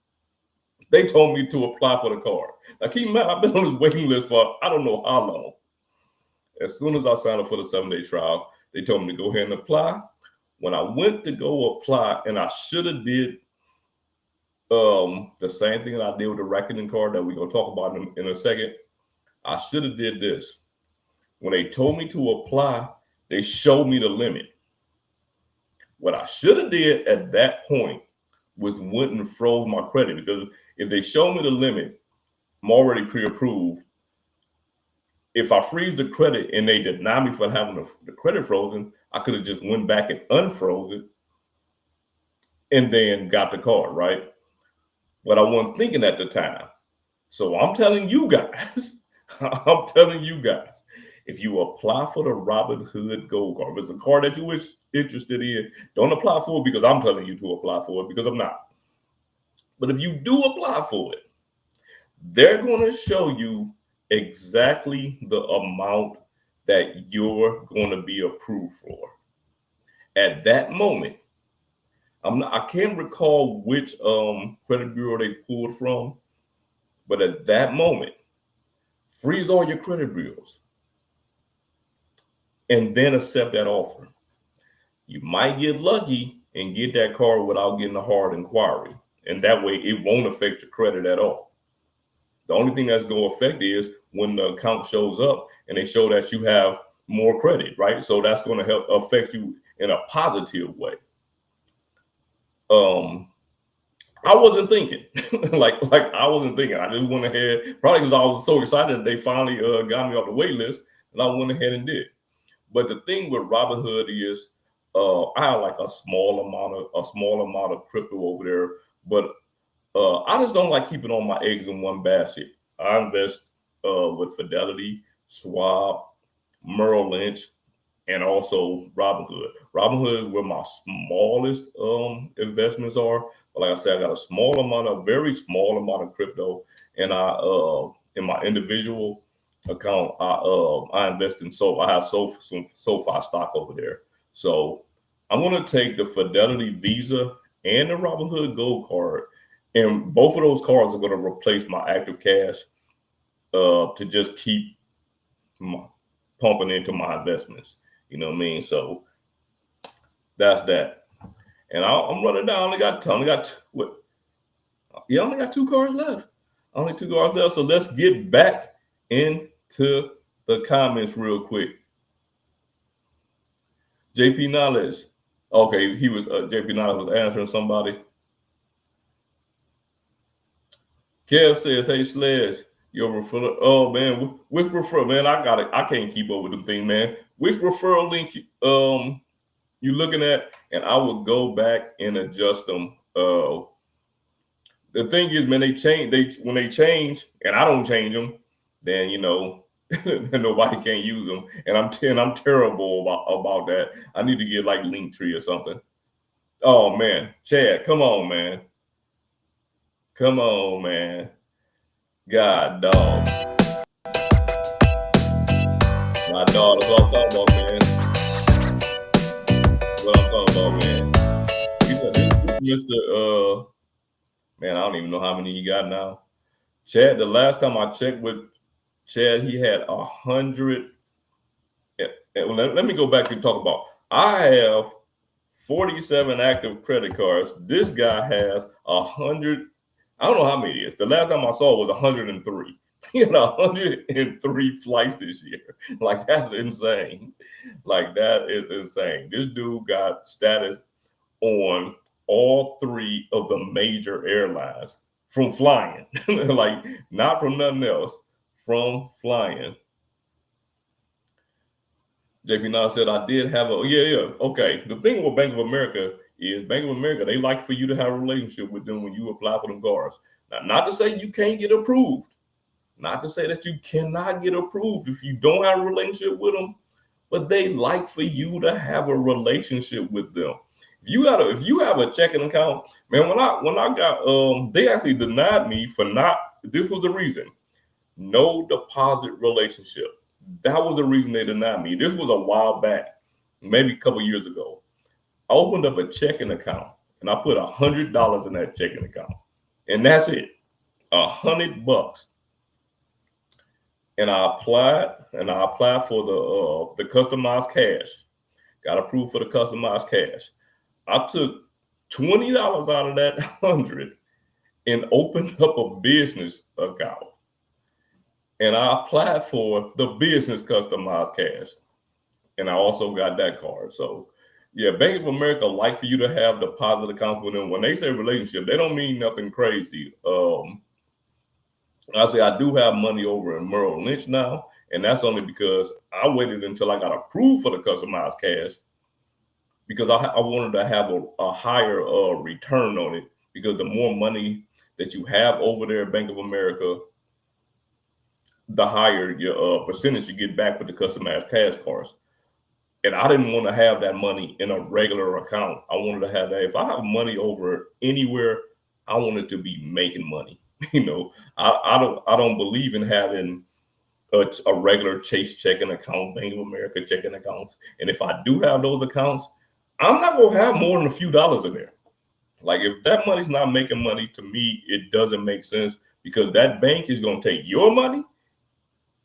they told me to apply for the card. Now, keep in mind, I've been on this waiting list for I don't know how long. As soon as I signed up for the 7-day trial, they told me to go ahead and apply. When I went to go apply, and I should have did the same thing that I did with the Rakuten card that we're going to talk about in a second. I should have did this. When they told me to apply, they showed me the limit. What I should have did at that point was went and froze my credit, because if they show me the limit, I'm already pre-approved. If I freeze the credit and they deny me for having the credit frozen, I could have just went back and unfroze it and then got the card, right? But I wasn't thinking at the time. So I'm telling you guys, if you apply for the Robinhood Gold Card, if it's a card that you're interested in, don't apply for it because I'm telling you to apply for it, because I'm not. But if you do apply for it, they're going to show you exactly the amount that you're going to be approved for. At that moment, I can't recall which credit bureau they pulled from, but at that moment, freeze all your credit bureaus and then accept that offer. You might get lucky and get that card without getting a hard inquiry, and that way it won't affect your credit at all. The only thing that's going to affect is when the account shows up and they show that you have more credit, right? So that's going to help affect you in a positive way. I wasn't thinking like I wasn't thinking. I just went ahead, probably because I was so excited that they finally got me off the wait list, and I went ahead and did. But the thing with Robinhood is, I have like a small amount of crypto over there, but I just don't like keeping all my eggs in one basket. I invest with Fidelity, Schwab, Merrill Lynch, and also Robinhood. Robinhood is where my smallest investments are. But like I said, I got a very small amount of crypto, and I my individual account, I invest in I have some SoFi stock over there. So I'm gonna take the Fidelity Visa and the Robinhood Gold card, and both of those cards are gonna replace my active cash to just keep pumping into my investments. You know what I mean? So that's that. And I'm running down. I only got what? Yeah, I only got 2 cards left. Only 2 cards left. So let's get back into the comments real quick. JP Knowledge. Okay, he was JP Knowledge was answering somebody. Kev says, "Hey Sledge, your referral. Oh man, which referral? Man, I can't keep up with them things, man. Which referral link you looking at?" And I will go back and adjust them. The thing is, man, when they change, and I don't change them, then nobody can use them. And I'm terrible about that. I need to get like Linktree or something. Oh man, Chad, come on, man. Come on, man. God dog. My dog, that's what I'm talking about, man. What I'm talking about, man. This Mr. Man, I don't even know how many he got now. Chad, the last time I checked with Chad, he had 100. Let me go back and talk about. I have 47 active credit cards. This guy has 100. I don't know how many it is. The last time I saw it was 103. He had 103 flights this year. Like, that's insane. Like, that is insane. This dude got status on all 3 of the major airlines from flying. Like, not from nothing else, from flying. JP Nas said, I did have okay. The thing with Bank of America is Bank of America, they like for you to have a relationship with them when you apply for them cards. Now, not to say you can't get approved, not to say that you cannot get approved if you don't have a relationship with them, but they like for you to have a relationship with them. If you have a checking account, man, when I got they actually denied me for not. This was the reason. No deposit relationship. That was the reason they denied me. This was a while back, maybe a couple years ago. I opened up a checking account and I put $100 in that checking account, and that's it, $100. And I applied for the customized cash. Got approved for the customized cash. I took $20 out of that 100 and opened up a business account. And I applied for the business customized cash. And I also got that card. So yeah, Bank of America like for you to have deposit accounts with them. When they say relationship, they don't mean nothing crazy. I say I do have money over in Merrill Lynch now, and that's only because I waited until I got approved for the customized cash because I wanted to have a higher return on it, because the more money that you have over there at Bank of America, the higher your percentage you get back with the customized cash cards. And I didn't want to have that money in a regular account. I wanted to have that. If I have money over anywhere, I want it to be making money. I don't believe in having a regular Chase checking account, Bank of America checking accounts. And if I do have those accounts, I'm not gonna have more than a few dollars in there. Like, if that money's not making money, to me, it doesn't make sense, because that bank is gonna take your money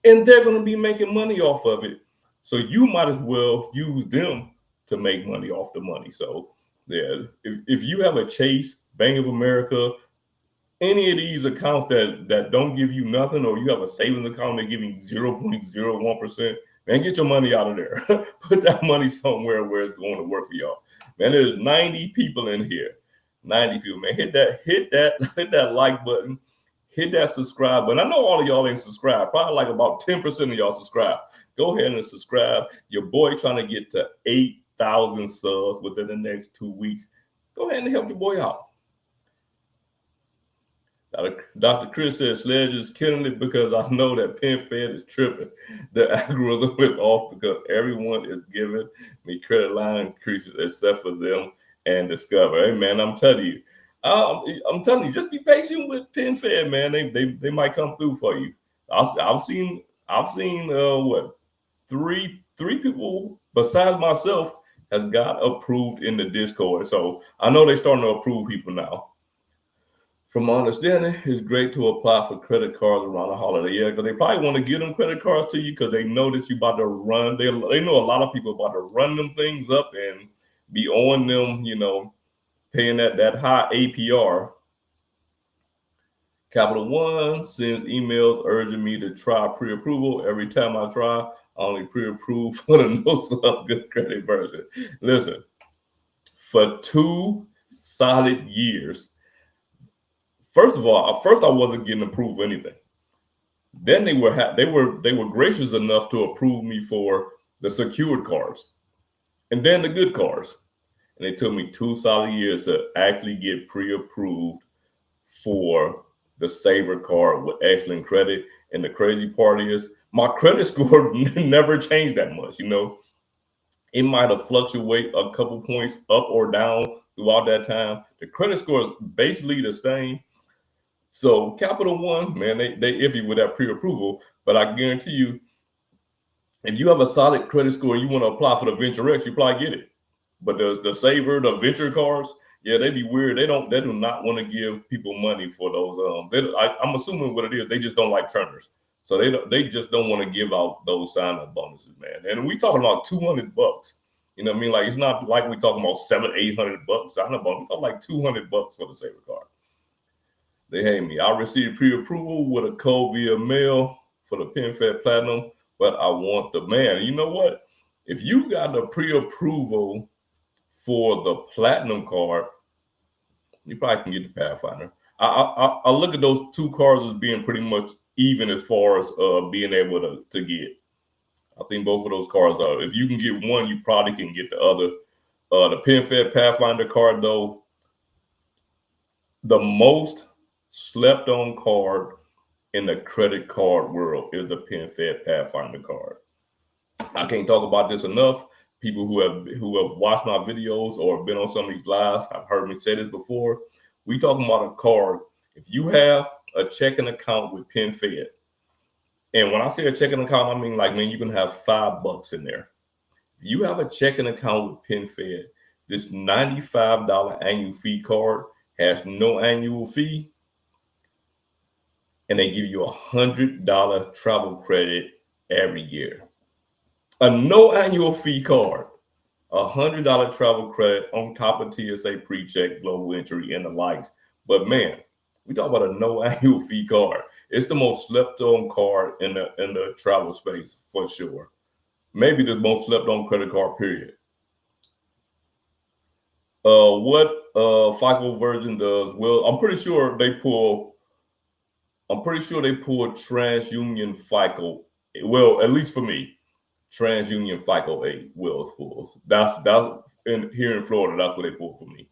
and they're gonna be making money off of it. So you might as well use them to make money off the money. So yeah, if you have a Chase, Bank of America, any of these accounts that don't give you nothing, or you have a savings account that give you 0.01%, man, get your money out of there. Put that money somewhere where it's going to work for y'all. Man, there's 90 people in here. 90 people, man. Hit that like button. Hit that subscribe button. I know all of y'all ain't subscribed. Probably like about 10% of y'all subscribe. Go ahead and subscribe. Your boy trying to get to 8,000 subs within the next 2 weeks. Go ahead and help your boy out. Dr. Chris says Sledge is killing it because I know that PenFed is tripping. The algorithm is off because everyone is giving me credit line increases except for them and Discover. Hey man, I'm telling you, just be patient with PenFed, man. They might come through for you. I've seen what three people besides myself has got approved in the Discord. So I know they're starting to approve people now. From my understanding, it's great to apply for credit cards around the holiday. Yeah, because they probably want to give them credit cards to you because they know that you about to run. They know a lot of people about to run them things up and be on them, paying that high APR. Capital One sends emails urging me to try pre-approval. Every time I try, I only pre-approve for the no sub good credit version. Listen, for 2 solid years, first of all, at first I wasn't getting approved for anything. Then they were gracious enough to approve me for the secured cards and then the good cards. And it took me 2 solid years to actually get pre-approved for the Saver card with excellent credit. And the crazy part is my credit score never changed that much. It might have fluctuated a couple points up or down throughout that time. The credit score is basically the same. So Capital One, man, they iffy with that pre-approval, but I guarantee you, if you have a solid credit score and you want to apply for the Venture X, you probably get it. But the Saver, the Venture cards, yeah, they be weird. They do not want to give people money for those. I'm assuming what it is. They just don't like turners, so they just don't want to give out those sign-up bonuses, man. And we talking about $200. You know what I mean? Like it's not like we talking about $700-800 sign-up bonus. We talking like $200 for the Saver card. They hate me. I received pre-approval with a code via mail for the PenFed Platinum, but I want the man. You know what? If you got the pre-approval for the Platinum card, you probably can get the Pathfinder. I look at those two cards as being pretty much even as far as being able to get. I think both of those cards are. If you can get one, you probably can get the other. The PenFed Pathfinder card, though, the most slept on card in the credit card world is the PenFed Pathfinder card. I can't talk about this enough. People who have watched my videos or been on some of these lives have heard me say this before. We talking about a card. If you have a checking account with PenFed, and when I say a checking account, I mean like, man, you can have $5 in there. If you have a checking account with PenFed, this $95 annual fee card has no annual fee, and they give you $100 travel credit every year. A no annual fee card, $100 travel credit on top of TSA pre-check, global entry, and the likes. But man, we talk about a no annual fee card. It's the most slept on card in the travel space for sure. Maybe the most slept on credit card, period. What FICO version does? Well, I'm pretty sure they pull TransUnion FICO. Well, at least for me, TransUnion FICO 8 pulls. That's here in Florida. That's what they pull for me.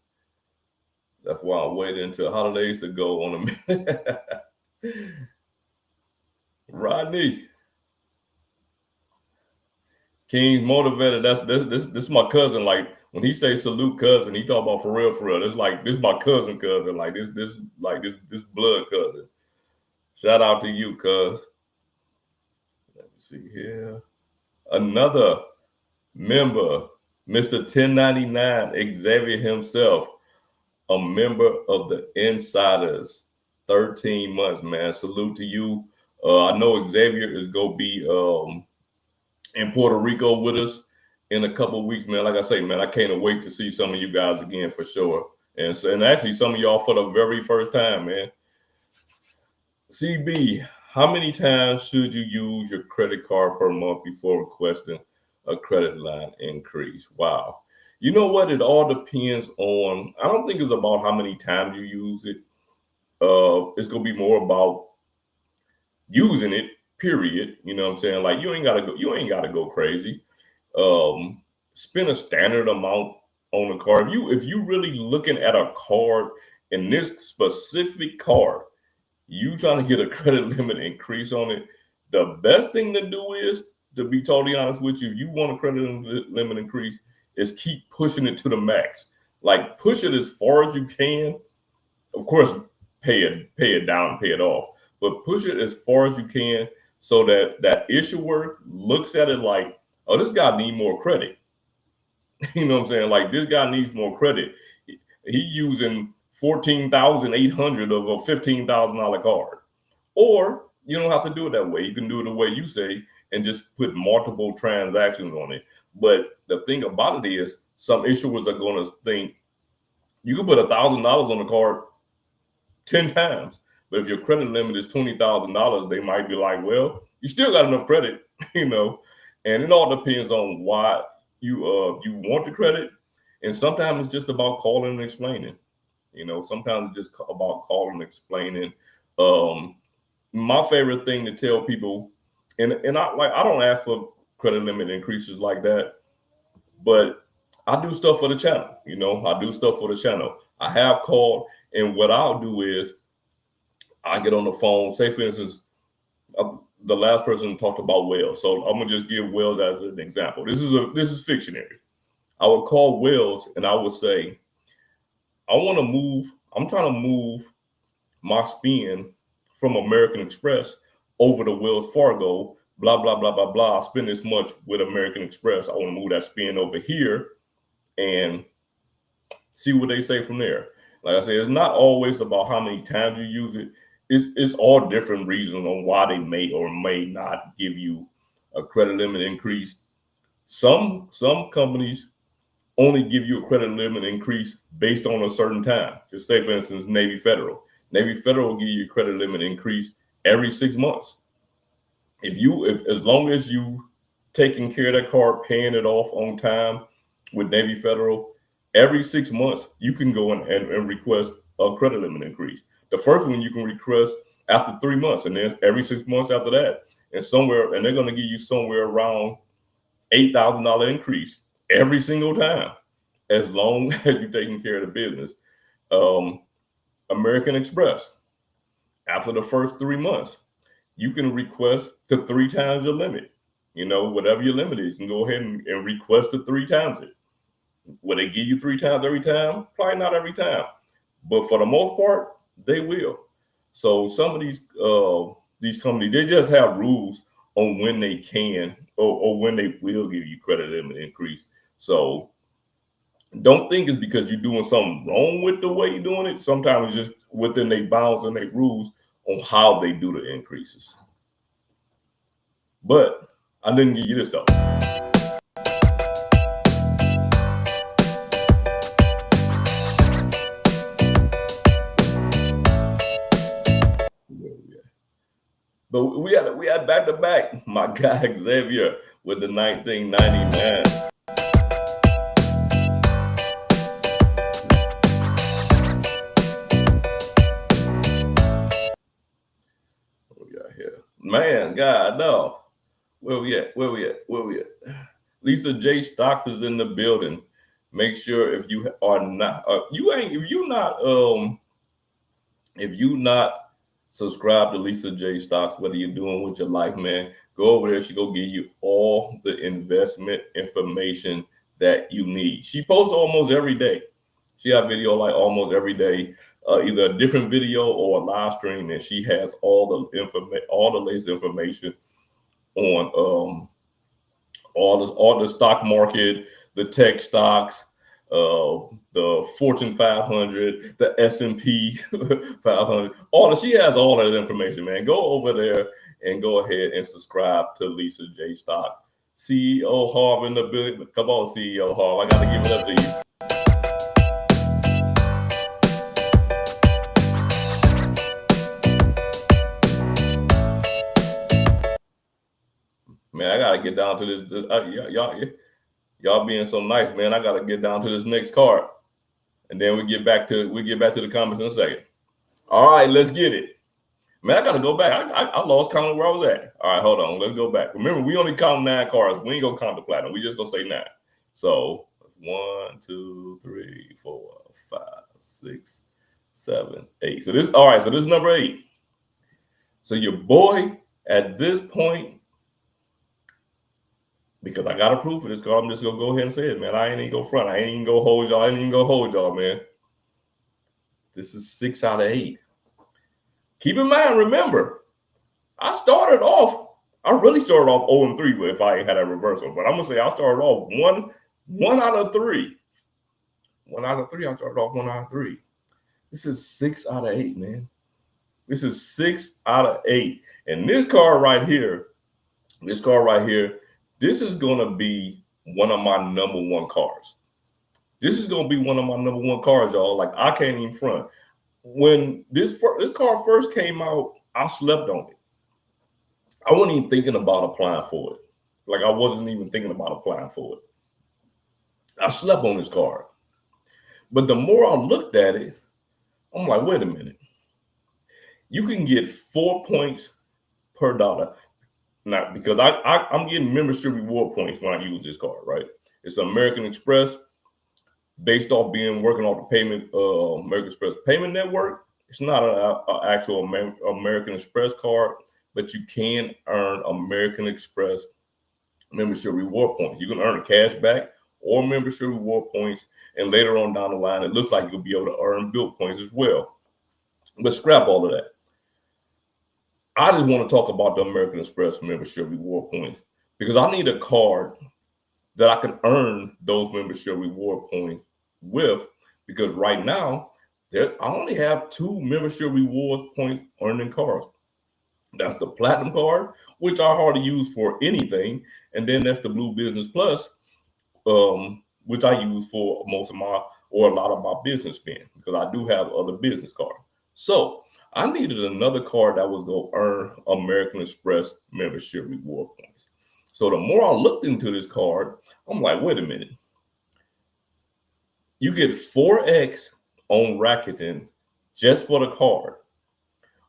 That's why I'm waiting until holidays to go on a minute. Rodney King's motivated. This is my cousin. Like when he say salute cousin, he talk about for real. It's like this my cousin. Like this blood cousin. Shout out to you, cuz. Let me see here. Another member, Mr. 1099, Xavier himself, a member of the Insiders. 13 months, man. Salute to you. I know Xavier is gonna be in Puerto Rico with us in a couple of weeks, man. Like I say, man, I can't wait to see some of you guys again for sure. And actually some of y'all for the very first time, man. CB, how many times should you use your credit card per month before requesting a credit line increase? Wow. You know what? It all depends on, I don't think it's about how many times you use it. It's going to be more about using it, period. You know what I'm saying? Like you ain't got to go crazy. Spend a standard amount on a card. If you really looking at a card in this specific card, you trying to get a credit limit increase on it, the best thing to do is, to be totally honest with you, you want a credit limit increase, is keep pushing it to the max. Like push it as far as you can. Of course, pay it down, pay it off. but push it as far as you can so that that issuer looks at it like, oh, this guy need more credit. You know what I'm saying? Like, this guy needs more credit. He using 14,800 of a $15,000 card. Or you don't have to do it that way. You can do it the way you say and just put multiple transactions on it. But the thing about it is, some issuers are going to think you can put $1,000 on the card 10 times. But if your credit limit is $20,000, they might be like, well, you still got enough credit, you know. And it all depends on why you want the credit. And sometimes it's just about calling and explaining. You know, sometimes it's just about calling and explaining. My favorite thing to tell people, and I don't ask for credit limit increases like that, but I do stuff for the channel. You know, I do stuff for the channel. I have called, and what I'll do is I get on the phone. Say, for instance, the last person talked about Wells, so I'm gonna just give Wells as an example. This is fictionary. I would call Wells and I would say, I'm trying to move my spend from American Express over to Wells Fargo, blah, blah, blah, blah, blah. I spend this much with American Express. I want to move that spend over here and see what they say from there. Like I said, it's not always about how many times you use it. It's all different reasons on why they may or may not give you a credit limit increase. Some companies only give you a credit limit increase based on a certain time. Just say, for instance, Navy Federal. Navy Federal will give you a credit limit increase every 6 months. If as long as you taking care of that card, paying it off on time with Navy Federal, every 6 months you can go and request a credit limit increase. The first one you can request after 3 months, and then every 6 months after that, and they're going to give you somewhere around $8,000 increase every single time, as long as you're taking care of the business. American Express, after the first 3 months, you can request to 3 times your limit. You know, whatever your limit is, you can go ahead and request to 3 times it. Will they give you 3 times every time? Probably not every time, but for the most part, they will. So some of these companies, they just have rules on when they can or when they will give you credit limit increase. So don't think it's because you're doing something wrong with the way you're doing it. Sometimes it's just within their bounds and their rules on how they do the increases. But I didn't give you this stuff. But we had back to back my guy Xavier with the 1999. What we got here? Man, God, no. Where we at? Lisa J. Stocks is in the building. Make sure if you are not, if you not subscribe to Lisa J. Stocks, whether you're doing with your life, man, go over there. She go give you all the investment information that you need. She posts almost every day. She have video like almost every day, either a different video or a live stream, and she has all the latest information on all the stock market, the tech stocks, the Fortune 500, the S&P 500. She has all that information, man. Go over there and go ahead and subscribe to Lisa J. Stock. CEO Harv in the building. Come on, CEO Harv. I got to give it up to you. Man, I gotta get down to this. Y'all being so nice, man. I gotta get down to this next card, and then we get back to the comments in a second. All right, let's get it. Man, I gotta go back. I lost count of where I was at. All right, hold on. Let's go back. Remember, we only count 9 cards. We ain't gonna count the platinum. We just gonna say 9. So 1, 2, 3, 4, 5, 6, 7, 8. So this is number 8. So your boy at this point, because I got a proof of this card, I'm just gonna go ahead and say it, man. I ain't even go front. I ain't even go hold y'all, man. This is 6 out of 8. Keep in mind, remember, I really started off 0-3 if I had a reversal. But I'm going to say I started off one out of three. 1 out of 3, I started off 1 out of 3. This is 6 out of 8, man. This is 6 out of 8. And this card right here, this is going to be one of my number one cards. This is going to be one of my number one cards, y'all. Like, I can't even front. When this card first came out, I slept on it. I wasn't even thinking about applying for it. Like, I wasn't even thinking about applying for it. I slept on this card. But the more I looked at it, I'm like, wait a minute. You can get 4 points per dollar. Now, because I'm getting membership reward points when I use this card, right? It's American Express, based off working off the American Express payment network. It's not an actual American Express card, but you can earn American Express membership reward points. You can earn cash back or membership reward points, and later on down the line, it looks like you'll be able to earn Bilt points as well. But scrap all of that. I just want to talk about the American Express membership reward points because I need a card that I can earn those membership reward points with, because right now I only have 2 membership reward points earning cards. That's the Platinum card, which I hardly use for anything, and then that's the Blue Business Plus, which I use for a lot of my business spend, because I do have other business cards. So I needed another card that was going to earn American Express membership reward points. So the more I looked into this card, I'm like, wait a minute. You get 4x on Rakuten just for the card,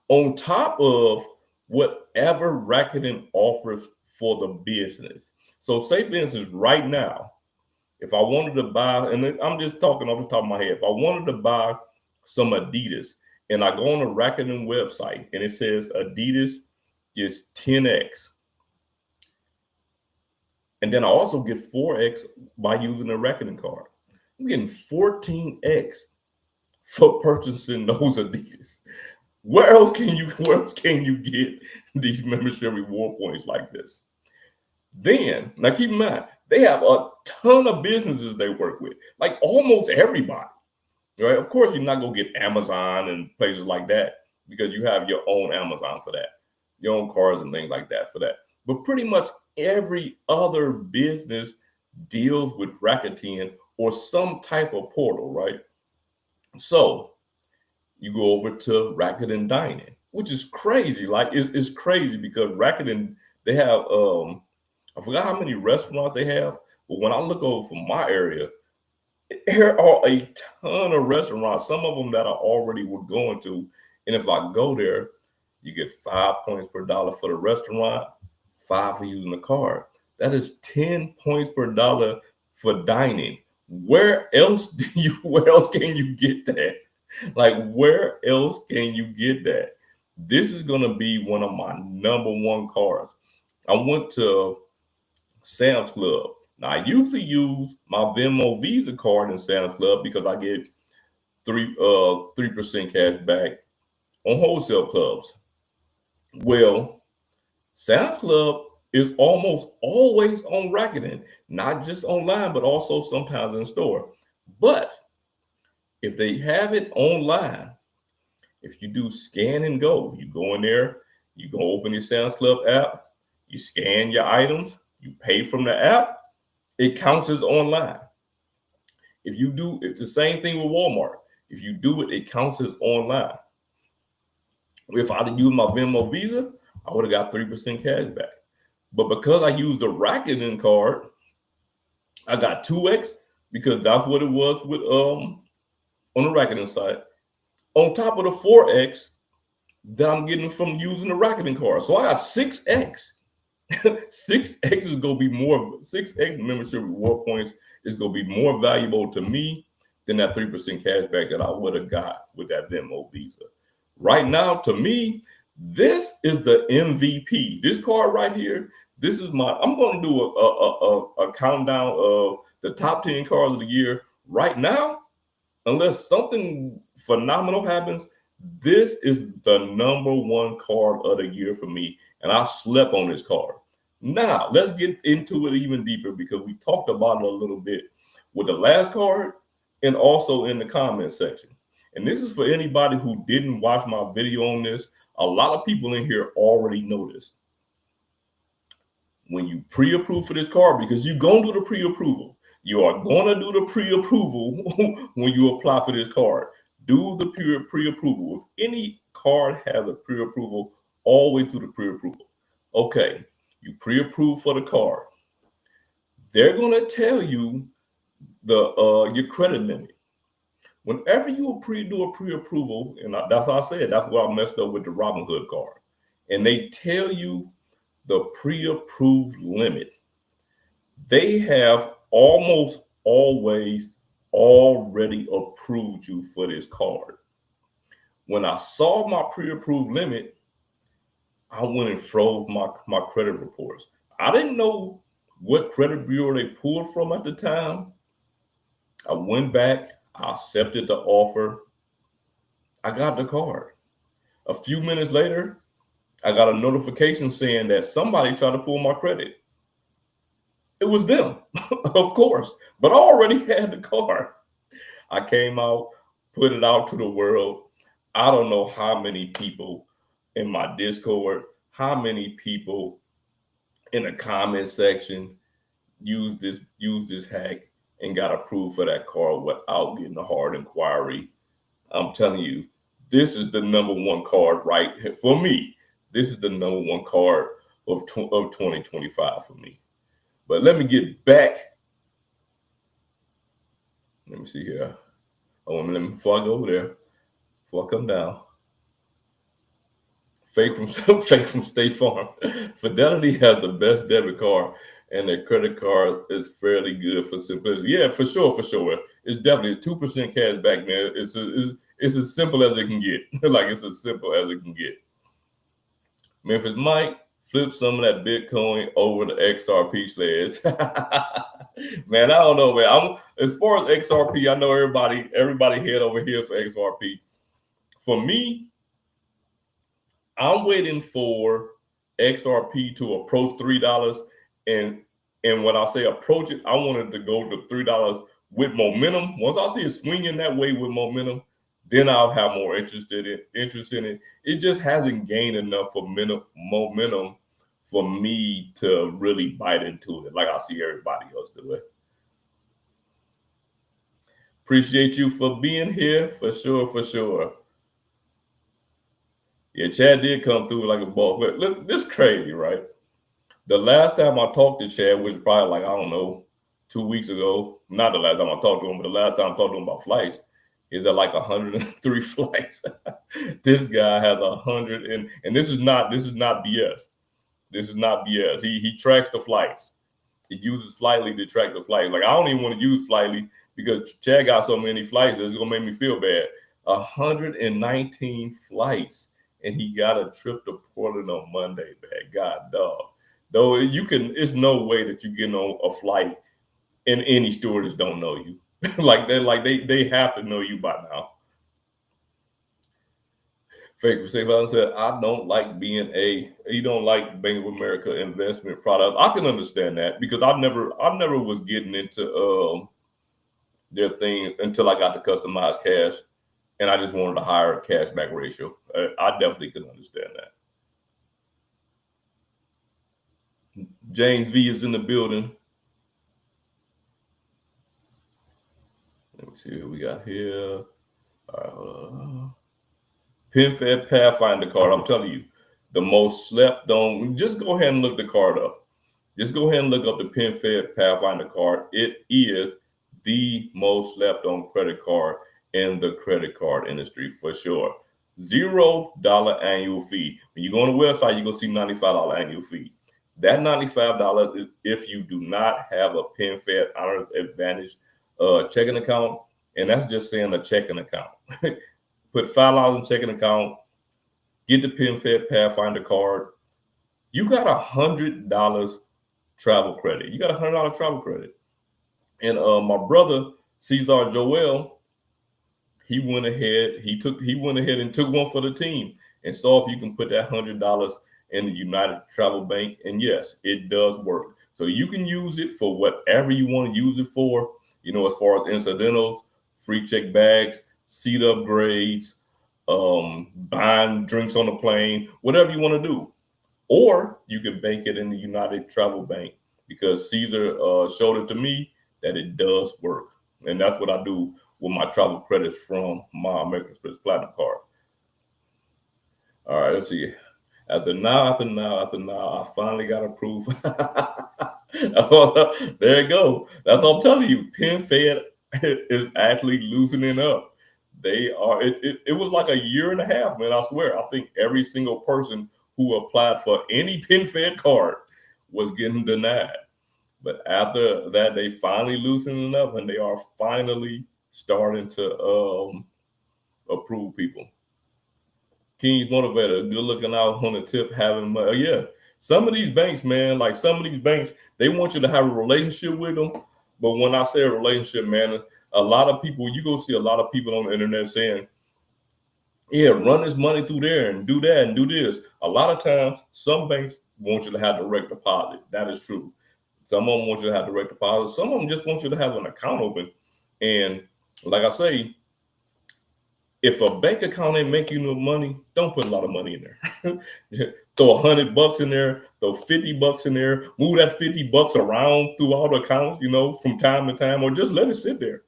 on top of whatever Rakuten offers for the business. So say, for instance, right now, if I wanted to buy, and I'm just talking off the top of my head, if I wanted to buy some Adidas, and I go on the Rakuten website and it says Adidas is 10x. And then I also get 4x by using the Rakuten card. I'm getting 14x for purchasing those Adidas. Where else can you get these membership reward points like this? Then, now keep in mind, they have a ton of businesses they work with, like almost everybody. Right? Of course, you're not going to get Amazon and places like that, because you have your own Amazon for that, your own cars and things like that for that. But pretty much every other business deals with Rakuten or some type of portal, right? So you go over to Rakuten Dining, which is crazy. Like, it's crazy because Rakuten, they have, I forgot how many restaurants they have, but when I look over from my area, there are a ton of restaurants, some of them that I already were going to. And if I go there, you get 5 points per dollar for the restaurant, 5 for using the card. That is 10 points per dollar for dining. Where else can you get that? Like, where else can you get that? This is going to be one of my number one cards. I went to Sam's Club. Now, I usually use my Venmo Visa card in Sam's Club because I get 3% cash back on wholesale clubs. Well, Sam's Club is almost always on Rakuten, not just online, but also sometimes in store. But if they have it online, if you do scan and go, you go in there, you go open your Sam's Club app, you scan your items, you pay from the app, it counts as online. It's the same thing with Walmart. If you do it, it counts as online. If I'd have used my Venmo Visa, I would have got 3% cash back. But because I used the Rakuten card, I got 2x, because that's what it was with on the Rakuten side, on top of the 4x that I'm getting from using the Rakuten card. So I got 6x. 6x is going to be more. 6x membership reward points is going to be more valuable to me than that 3% cash back that I would have got with that Venmo Visa. Right now, to me, this is the MVP. This card right here, I'm going to do a countdown of the top 10 cards of the year right now. Unless something phenomenal happens, This is the number one card of the year for me, and I slept on this card. Now, let's get into it even deeper because we talked about it a little bit with the last card and also in the comment section. And this is for anybody who didn't watch my video on this. A lot of people in here already know this. When you pre-approve for this card, because you're going to do the pre-approval. You are going to do the pre-approval when you apply for this card. Do the pre-approval. If any card has a pre-approval, always do the pre-approval. Okay, you pre-approve for the card. They're going to tell you your credit limit. Whenever you do a pre-approval, and that's how I said, that's what I messed up with the Robinhood card. And they tell you the pre-approved limit. They have almost always already approved you for this card. When I saw my pre-approved limit, I went and froze my credit reports. I didn't know what credit bureau they pulled from at the time. I went back, I accepted the offer. I got the card. A few minutes later, I got a notification saying that somebody tried to pull my credit. It was them, of course, but I already had the card. I came out, put it out to the world. I don't know how many people in my Discord, how many people in the comment section used this hack and got approved for that card without getting a hard inquiry. I'm telling you, this is the number one card right for me. This is the number one card of 2025 for me. But let me get back. Let me see here. Before I go over there, before I come down. Fake from State Farm. Fidelity has the best debit card, and their credit card is fairly good for simplicity. Yeah, for sure. It's definitely 2% cash back, man. It's as simple as it can get. Like, it's as simple as it can get. Memphis Mike, flip some of that Bitcoin over the XRP sleds. Man, I don't know, man. As far as XRP, I know everybody head over here for XRP. For me, I'm waiting for XRP to approach $3, and when I say approach it, I want it to go to $3 with momentum. Once I see it swinging that way with momentum, then I'll have more interest in it. It just hasn't gained enough momentum for me to really bite into it like I see everybody else do it. Appreciate you for being here, for sure. Yeah, Chad did come through like a ball. But look, this is crazy, right? The last time I talked to Chad, which was probably like, I don't know, 2 weeks ago. Not the last time I talked to him, but the last time I talked to him about flights, is at like 103 flights. This guy has 100, and this is not BS. This is not BS. He tracks the flights. He uses Flightly to track the flights. Like, I don't even want to use Flightly because Chad got so many flights that it's gonna make me feel bad. 119 flights, and he got a trip to Portland on Monday, man. God dog. Though it's no way that you get on a flight and any stewardess don't know you. they have to know you by now. Fake said, I don't like you don't like Bank of America investment product. I can understand that because I never was getting into their thing until I got the customized cash, and I just wanted a higher cashback ratio. I definitely can understand that. James V is in the building. Let me see what we got here. All right, hold on. PenFed Pathfinder card. I'm telling you, the most slept on. Just go ahead and look the card up. Just go ahead and look up the PenFed Pathfinder card. It is the most slept on credit card in the credit card industry for sure. $0 annual fee. When you go on the website, you're going to see $95 annual fee. That $95 is if you do not have a PenFed Honors Advantage checking account, and that's just saying a checking account. Put $5 in checking account, get the PenFed Pathfinder card. You got $100 travel credit. You got $100 travel credit. And my brother, Cesar Joel, he went ahead. He went ahead and took one for the team and saw if you can put that $100 in the United Travel Bank. And yes, it does work. So you can use it for whatever you want to use it for. As far as incidentals, free check bags, seat upgrades, buying drinks on the plane, whatever you want to do. Or you can bank it in the United Travel Bank because Caesar showed it to me that it does work. And that's what I do with my travel credits from my American Express Platinum card. All right, let's see. After now, I finally got approved. There you go. That's what I'm telling you. PenFed is actually loosening up. They are. It was like a year and a half, man. I swear. I think every single person who applied for any PenFed card was getting denied. But after that, they finally loosening up, and they are finally starting to approve people. King's motivator, good looking out on the tip, having money. Yeah, some of these banks, man, like some of these banks, they want you to have a relationship with them. But when I say a relationship, man, a lot of people, you go see a lot of people on the internet saying, yeah, run this money through there and do that and do this. A lot of times, some banks want you to have direct deposit. That is true. Some of them want you to have direct deposit. Some of them just want you to have an account open. And like I say, if a bank account ain't making you no money, don't put a lot of money in there. Throw $100 in there, throw $50 in there, move that $50 around through all the accounts, from time to time, or just let it sit there,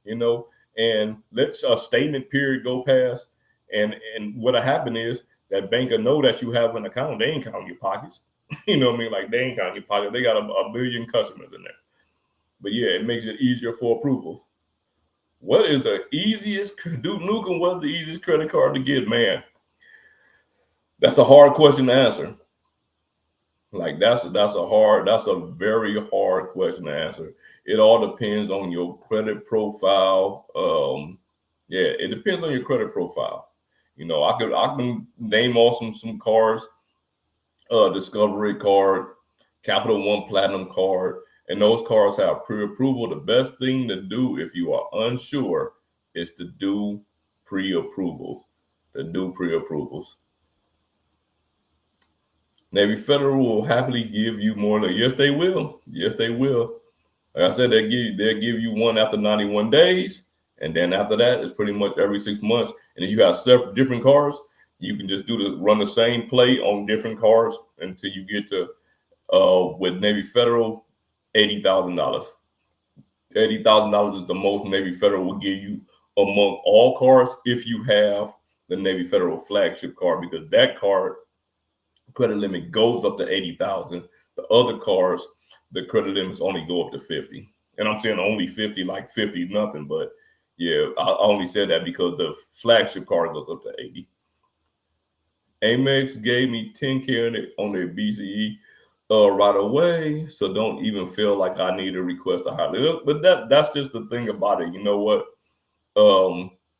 and let a statement period go past. And what'll happen is that bank will know that you have an account. They ain't counting your pockets. You know what I mean? Like they ain't counting your pockets. They got a billion customers in there. But yeah, it makes it easier for approvals. What is the easiest? Duke Nukem was the easiest credit card to get, man. That's a hard question to answer. Like that's a very hard question to answer. It all depends on your credit profile. Yeah, it depends on your credit profile. I can name off some cards, Discovery card, Capital One Platinum card, and those cards have pre-approval. The best thing to do if you are unsure is to do pre-approvals. Navy Federal will happily give you more. Yes, they will. Yes, they will. Like I said, they'll give you one after 91 days, and then after that, it's pretty much every 6 months. And if you have several different cards, you can just run the same play on different cards until you get to with Navy Federal, $80,000. $80,000 is the most Navy Federal will give you among all cards if you have the Navy Federal flagship card, because that card credit limit goes up to 80,000. The other cards, the credit limits only go up to 50. And I'm saying only 50, like 50 nothing, but yeah, I only said that because the flagship card goes up to 80. Amex gave me 10K on their BCE right away, so don't even feel like I need to request a higher limit. But that's just the thing about it. You know what?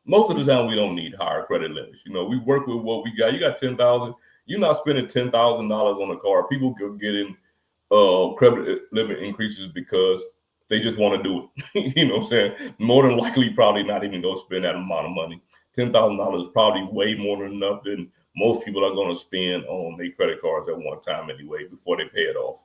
Most of the time we don't need higher credit limits. We work with what we got. You got 10,000. You're not spending $10,000 on a car. People go getting credit limit increases because they just want to do it. You know what I'm saying? More than likely, probably not even go spend that amount of money. $10,000 is probably way more than enough than most people are going to spend on their credit cards at one time anyway before they pay it off.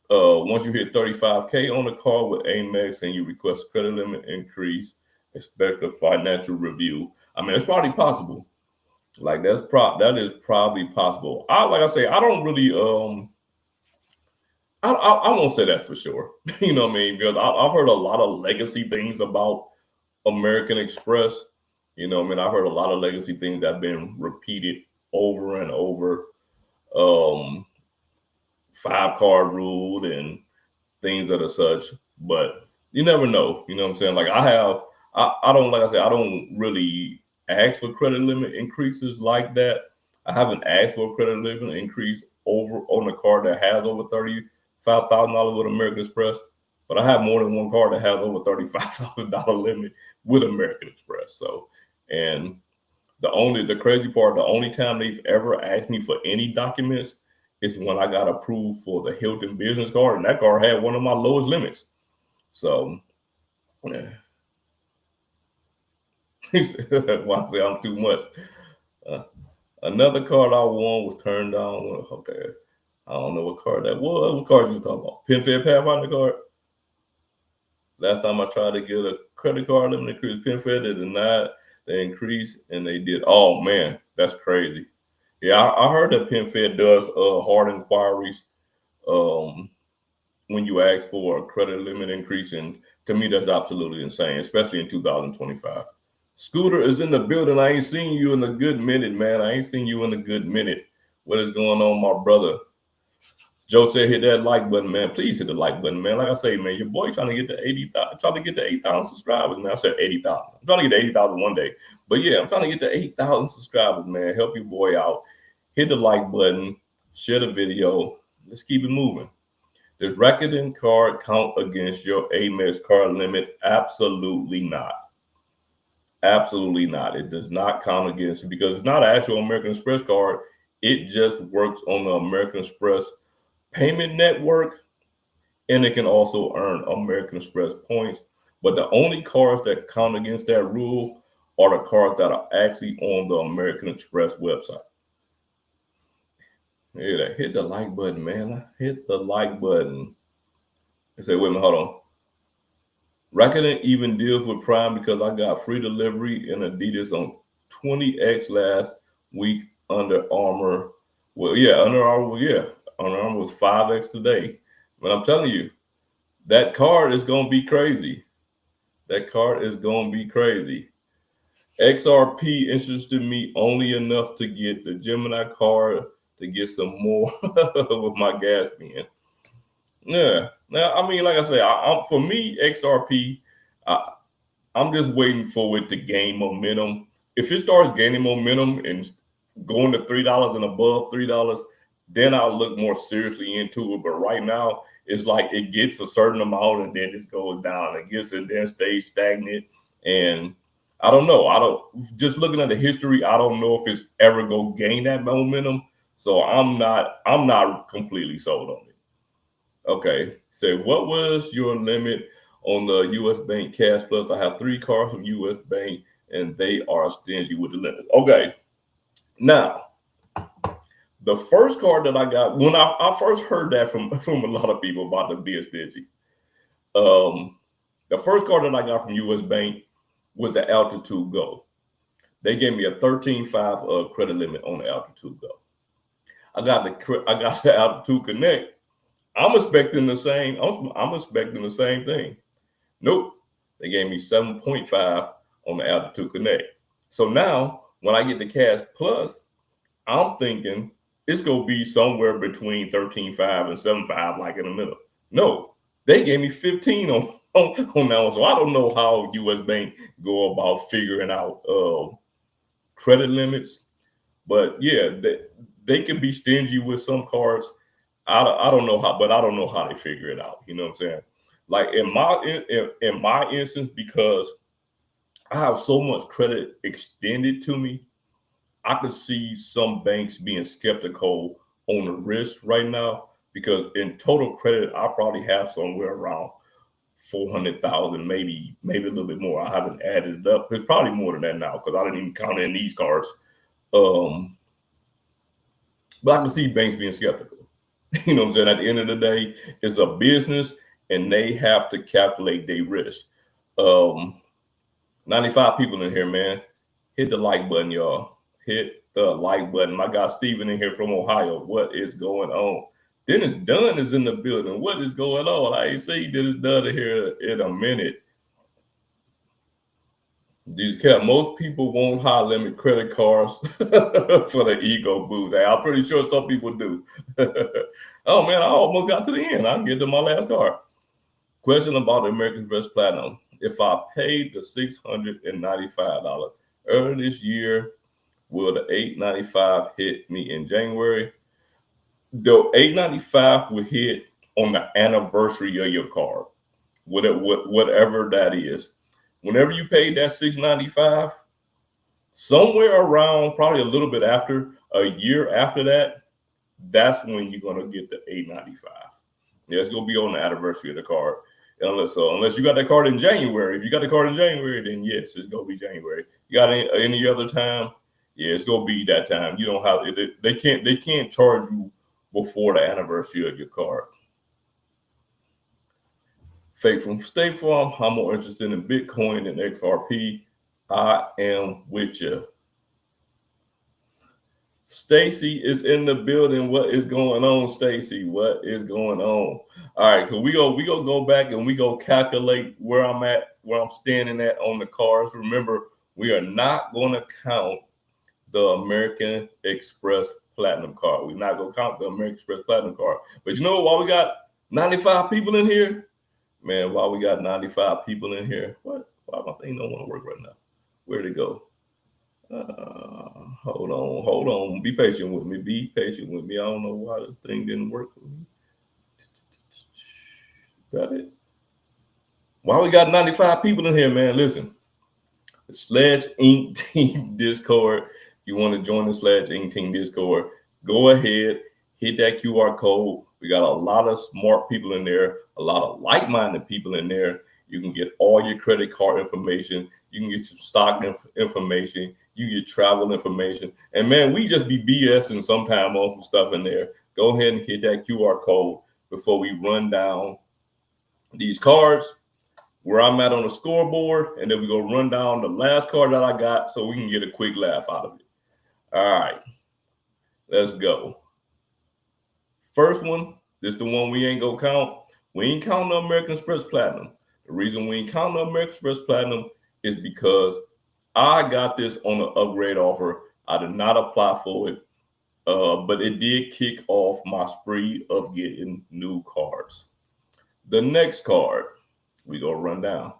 Once you hit 35K on the card with Amex and you request credit limit increase, expect a financial review. I mean, it's probably possible. Like that is probably possible. Like I say, I don't really I won't say that for sure. You know what I mean? Because I've heard a lot of legacy things about American Express. You know what I mean? I've heard a lot of legacy things that have been repeated over and over. 5-card rule and things of the such, but you never know. You know what I'm saying? Like I don't, like I said, I don't really ask for credit limit increases like that. I haven't asked for a credit limit increase over on a card that has over $35,000 with American Express, but I have more than one card that has over $35,000 limit with American Express. So, and the crazy part, the only time they've ever asked me for any documents is when I got approved for the Hilton business card, and that card had one of my lowest limits. So, yeah. He said, "Why I say I'm too much?" Uh, Another card I won was turned down. Well, okay, I don't know what card that was. What card you talking about? PenFed Pathfinder card. Last time I tried to get a credit card limit increase, PenFed, they denied the increase, and they did. Oh man, that's crazy. Yeah, I heard that PenFed does hard inquiries um, when you ask for a credit limit increase, and to me that's absolutely insane, especially in 2025. Scooter is in the building. I ain't seen you in a good minute, man. I ain't seen you in a good minute. What is going on, my brother? Joe said, "Hit that like button, man. Please hit the like button, man. Like I say, man, your boy trying to get to 80,000, trying to get to 8,000 subscribers, man. I said 80,000. I'm trying to get to 80,000 one day, but yeah, I'm trying to get to 8,000 subscribers, man. Help your boy out. Hit the like button, share the video. Let's keep it moving. Does Rakuten card count against your Amex card limit? Absolutely not. Absolutely not. It does not count against it because it's not an actual American Express card. It just works on the American Express payment network, and it can also earn American Express points. But the only cards that count against that rule are the cards that are actually on the American Express website. Yeah, hit the like button, man. Hit the like button. I say, wait a minute, hold on. Rakuten even deals with Prime because I got free delivery in Adidas on 20X last week. Under Armour, well, yeah, Under Armour, yeah, Under Armour was 5X today. But I'm telling you, that card is gonna be crazy. That card is gonna be crazy. XRP interested me only enough to get the Gemini card to get some more with my gas being. Yeah. Now, I mean, like I say, for me, XRP, I'm just waiting for it to gain momentum. If it starts gaining momentum and going to $3 and above $3, then I'll look more seriously into it. But right now, it's like it gets a certain amount and then it goes down. It gets and then stays stagnant. And I don't know. I don't just looking at the history, I don't know if it's ever gonna gain that momentum. So I'm not completely sold on it. Okay. So what was your limit on the US Bank Cash Plus? I have 3 cards from US Bank and they are stingy with the limits. Okay. Now, the first card that I got, when I first heard that from a lot of people about the being stingy, the first card that I got from US Bank was the Altitude Go. They gave me a 13.5 credit limit on the Altitude Go. I got the Altitude Connect. I'm expecting the same. I'm expecting the same thing. Nope. They gave me 7.5 on the Altitude Connect. So now when I get the Cash Plus, I'm thinking it's gonna be somewhere between 13.5 and 7.5, like in the middle. No, they gave me 15 on that one. So I don't know how US Bank go about figuring out credit limits, but yeah, they could be stingy with some cards. I don't know how, but I don't know how they figure it out. You know what I'm saying? Like in my instance, because I have so much credit extended to me, I could see some banks being skeptical on the risk right now because in total credit, I probably have somewhere around 400,000, maybe a little bit more. I haven't added it up. It's probably more than that now because I didn't even count in these cards. But I can see banks being skeptical. You know what I'm saying? At the end of the day, it's a business and they have to calculate their risk. 95 people in here, man. Hit the like button, y'all. Hit the like button. My guy Steven in here from Ohio. What is going on? Dennis Dunn is in the building. What is going on? I ain't see Dennis Dunn here in a minute. Most people want high limit credit cards for the ego boost. Hey, I'm pretty sure some people do. Oh man, I almost got to the end. I can get to my last card. Question about the American Express Platinum. If I paid the $695 earlier this year, will the $895 hit me in January? The $895 will hit on the anniversary of your card, whatever that is. Whenever you paid that $695, somewhere around probably a little bit after a year after that, that's when you're gonna get the $895. Yeah, it's gonna be on the anniversary of the card. Unless you got that card in January. If you got the card in January, then yes, it's gonna be January. You got any other time? Yeah, it's gonna be that time. You don't have it. They can't charge you before the anniversary of your card. Fake from State Farm. I'm more interested in Bitcoin than XRP. I am with you. Stacy is in the building. What is going on, Stacy? What is going on? All right, so we go back and we go calculate where I'm at, where I'm standing at on the cards. Remember, we are not going to count the American Express Platinum card. We're not going to count the American Express Platinum card. But you know why we got 95 people in here? Man, why we got 95 people in here? What? Why my thing don't want to work right now? Where'd it go? Hold on. Be patient with me. I don't know why this thing didn't work for me. Got it? Why we got 95 people in here, man? Listen, the SledgeInc team Discord. You want to join the SledgeInc team Discord? Go ahead, hit that QR code. We got a lot of smart people in there, a lot of like-minded people in there. You can get all your credit card information. You can get some stock information. You get travel information. And man, we just be BSing sometime on some stuff in there. Go ahead and hit that QR code before we run down these cards, where I'm at on the scoreboard, and then we go run down the last card that I got so we can get a quick laugh out of it. All right, let's go. First one, this is the one we ain't gonna count. We ain't counting the American Express Platinum. The reason we ain't counting the American Express Platinum is because I got this on an upgrade offer. I did not apply for it, but it did kick off my spree of getting new cards. The next card, we gonna run down.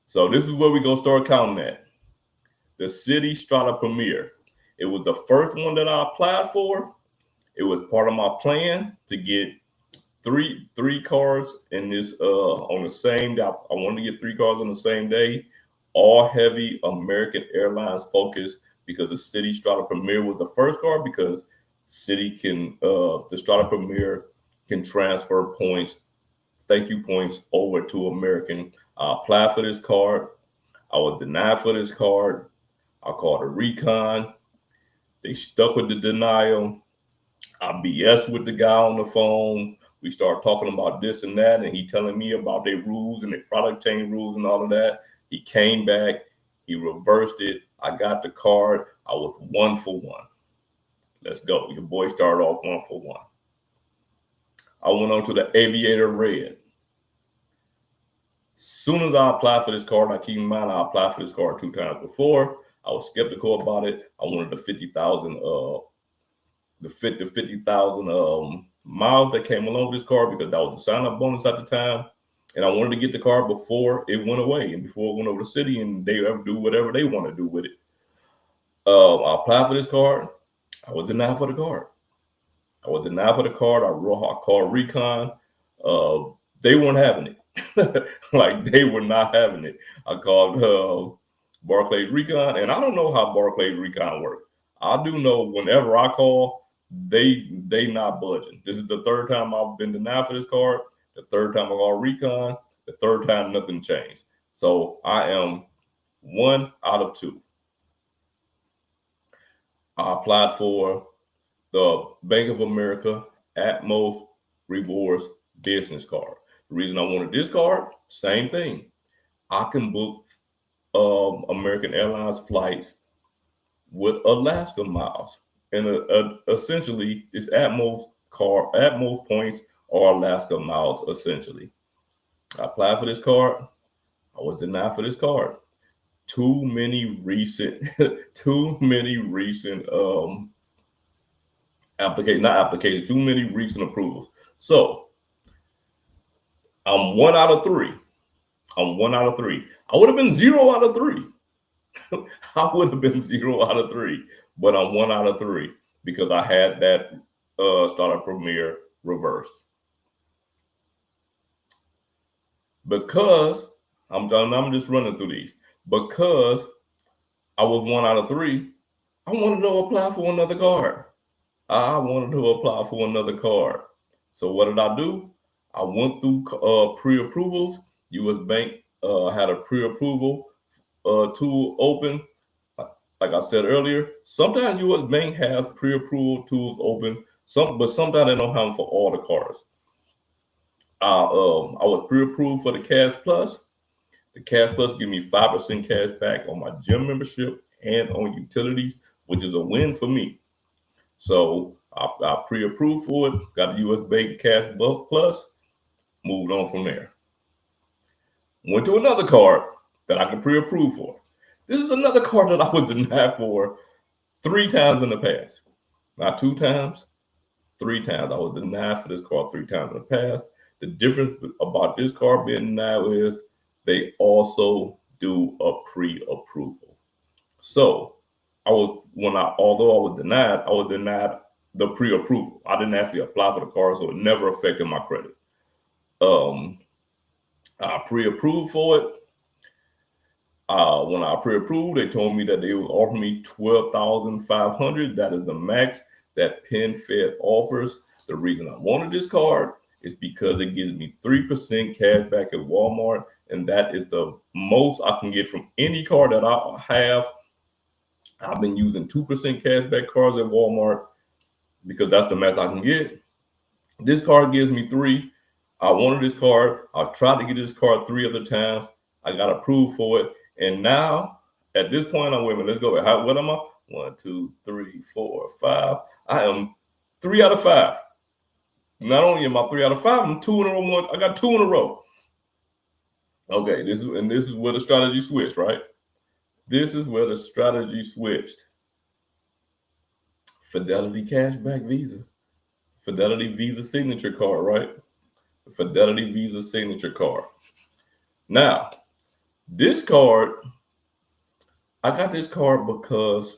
So this is where we gonna start counting at. The Citi Strata Premier. It was the first one that I applied for. It was part of my plan to get three cards in this on the same day. I wanted to get 3 cards on the same day, all heavy American Airlines focus, because the Citi Strata Premier was the first card, because Citi can the Strata Premier can transfer points, thank you points, over to American. I applied for this card. I was denied for this card. I called a recon. They stuck with the denial. I BS with the guy on the phone. We start talking about this and that, and he telling me about their rules and their product chain rules and all of that. He came back. He reversed it. I got the card. I was 1 for 1. Let's go. Your boy started off 1 for 1. I went on to the Aviator Red. Soon as I applied for this card, I keep in mind I applied for this card 2 times before. I was skeptical about it. I wanted the 50,000 miles that came along with this card, because that was the sign-up bonus at the time. And I wanted to get the card before it went away and before it went over to Citi and they ever do whatever they want to do with it. I applied for this card. I was denied for the card. I called Recon. They weren't having it. Like, they were not having it. I called Barclays Recon, and I don't know how Barclays Recon works. I do know whenever I call, they not budging. This is the 3rd time I've been denied for this card. The 3rd time I called Recon. The 3rd time nothing changed. So I am 1 out of 2. I applied for the Bank of America Atmos Rewards business card. The reason I wanted this card, same thing. I can book American Airlines flights with Alaska miles. And essentially, it's Atmos points or Alaska miles, essentially. I applied for this card. I was denied for this card. Too many recent approvals. So I'm 1 out of 3. I would have been 0 out of 3. I would have been 0 out of 3, but I'm 1 out of 3 because I had that Startup Premier reversed. Because I'm just running through these. Because I was 1 out of 3, I wanted to apply for another card. So what did I do? I went through pre-approvals. U.S. Bank had a pre-approval tool open. Like I said earlier, sometimes U.S. Bank has pre-approval tools open. But sometimes they don't have them for all the cards. I was pre-approved for the Cash Plus. The Cash Plus give me 5% cash back on my gym membership and on utilities, which is a win for me. So I pre-approved for it, got the US Bank Cash Plus, moved on from there. Went to another card that I could pre-approve for. This is another card that I was denied for 3 times in the past. Not 2 times, 3 times. I was denied for this card 3 times in the past. The difference about this card being denied is they also do a pre-approval. So although I was denied the pre-approval. I didn't actually apply for the card, so it never affected my credit. I pre-approved for it. When I pre-approved, they told me that they would offer me $12,500. That is the max that PenFed offers. The reason I wanted this card is because it gives me 3% cash back at Walmart, and that is the most I can get from any card that I have. I've been using 2% cash back cards at Walmart because that's the max I can get. This card gives me 3. I wanted this card. I tried to get this card 3 other times. I got approved for it. And now, at this point, I'm waiting. Let's go. What am I? 1, 2, 3, 4, 5. I am 3 out of 5. Not only am I 3 out of 5, I'm 2 in a row. I got 2 in a row. Okay, this is where the strategy switched, right? This is where the strategy switched. Fidelity Cashback Visa. Fidelity Visa signature card, right? Fidelity Visa signature card. Now, this card, I got this card because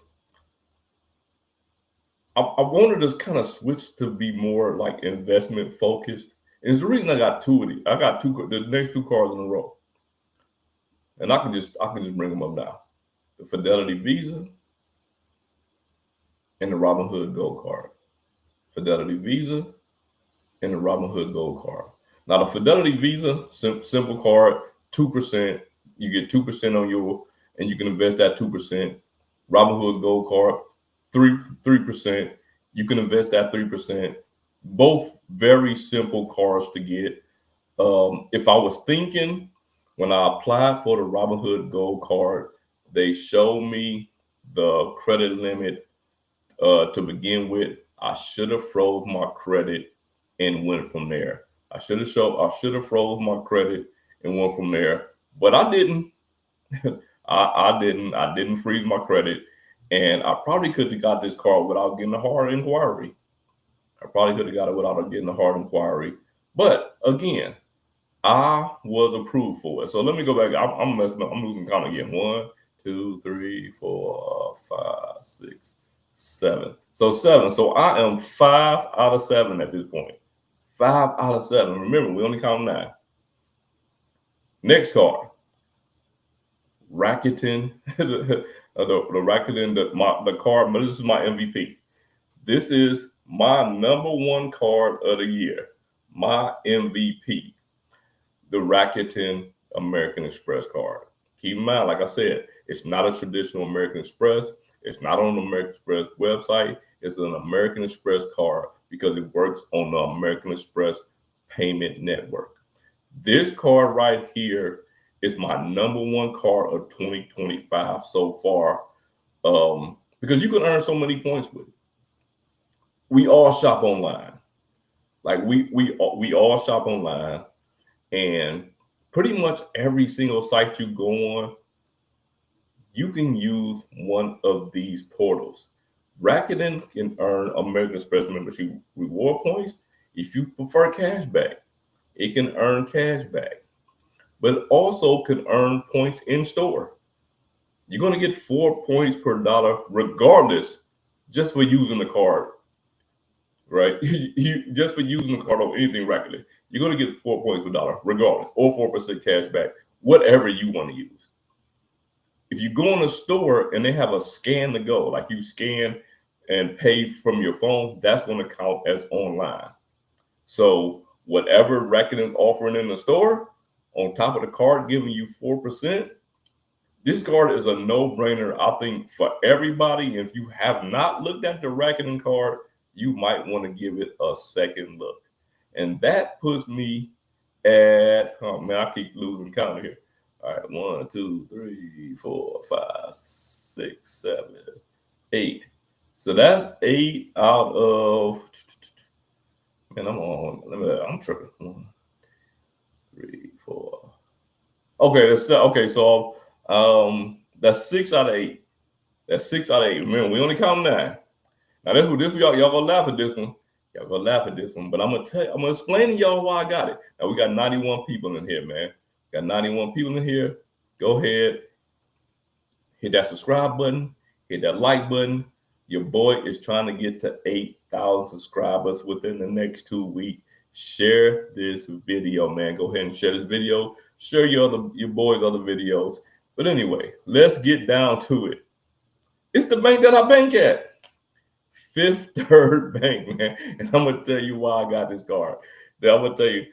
I wanted to kind of switch to be more like investment focused. And it's the reason I got 2 of these. I got the next 2 cards in a row. And I can just bring them up now. The Fidelity Visa and the Robinhood Gold card. Fidelity Visa and the Robinhood Gold card. Now the Fidelity Visa, simple card, 2%. You get 2% on your, and you can invest that 2%. Robinhood Gold card, 3%. You can invest that 3%. Both very simple cards to get. If I was thinking when I applied for the Robinhood Gold card, they showed me the credit limit to begin with. I should have froze my credit and went from there. I should have froze my credit and went from there, but I didn't. I didn't freeze my credit, and I probably could have got this card without getting a hard inquiry. But again, I was approved for it. So let me go back. I'm messing up. I'm losing count again. 1, 2, 3, 4, 5, 6, 7. So 7. So I am 5 out of 7 at this point. 5 out of 7. Remember, we only count 9. Next card. Rakuten. the Rakuten, the card. This is my MVP. This is my number 1 card of the year. My MVP. The Rakuten American Express card. Keep in mind, like I said, it's not a traditional American Express. It's not on the American Express website. It's an American Express card because it works on the American Express payment network. This card right here is my number 1 card of 2025 so far, because you can earn so many points with it. We all shop online. Like we all shop online. And pretty much every single site you go on, you can use one of these portals. Rakuten can earn American Express membership reward points. If you prefer cash back, it can earn cash back, but it also can earn points in store. You're going to get 4 points per dollar regardless, just for using the card, right? Just for using the card on anything Rakuten. You're going to get 4 points per dollar regardless, or 4% cash back, whatever you want to use. If you go in a store and they have a scan to go, like you scan and pay from your phone, that's going to count as online. So whatever Rakuten's offering in the store, on top of the card giving you 4%, this card is a no-brainer, I think, for everybody. If you have not looked at the Rakuten card, you might want to give it a second look. And that puts me at, oh man, I keep losing count here. All right, 1, 2, 3, 4, 5, 6, 7, 8. So that's 8 out of, man, I'm tripping. 1, 3, 4. Okay, so that's 6 out of 8. That's 6 out of 8. Remember, we only count 9. Now this y'all gonna laugh at this one. Y'all gonna laugh at this one, but I'm gonna explain to y'all why I got it. Now we got 91 people in here, man. Got 91 people in here. Go ahead, hit that subscribe button, hit that like button. Your boy is trying to get to 8,000 subscribers within the next 2 weeks. Share this video, man. Go ahead and share this video. Share your boys' other videos. But anyway, let's get down to it. It's the bank that I bank at. Fifth Third Bank, man. And I'm going to tell you why I got this card. I'm going to tell you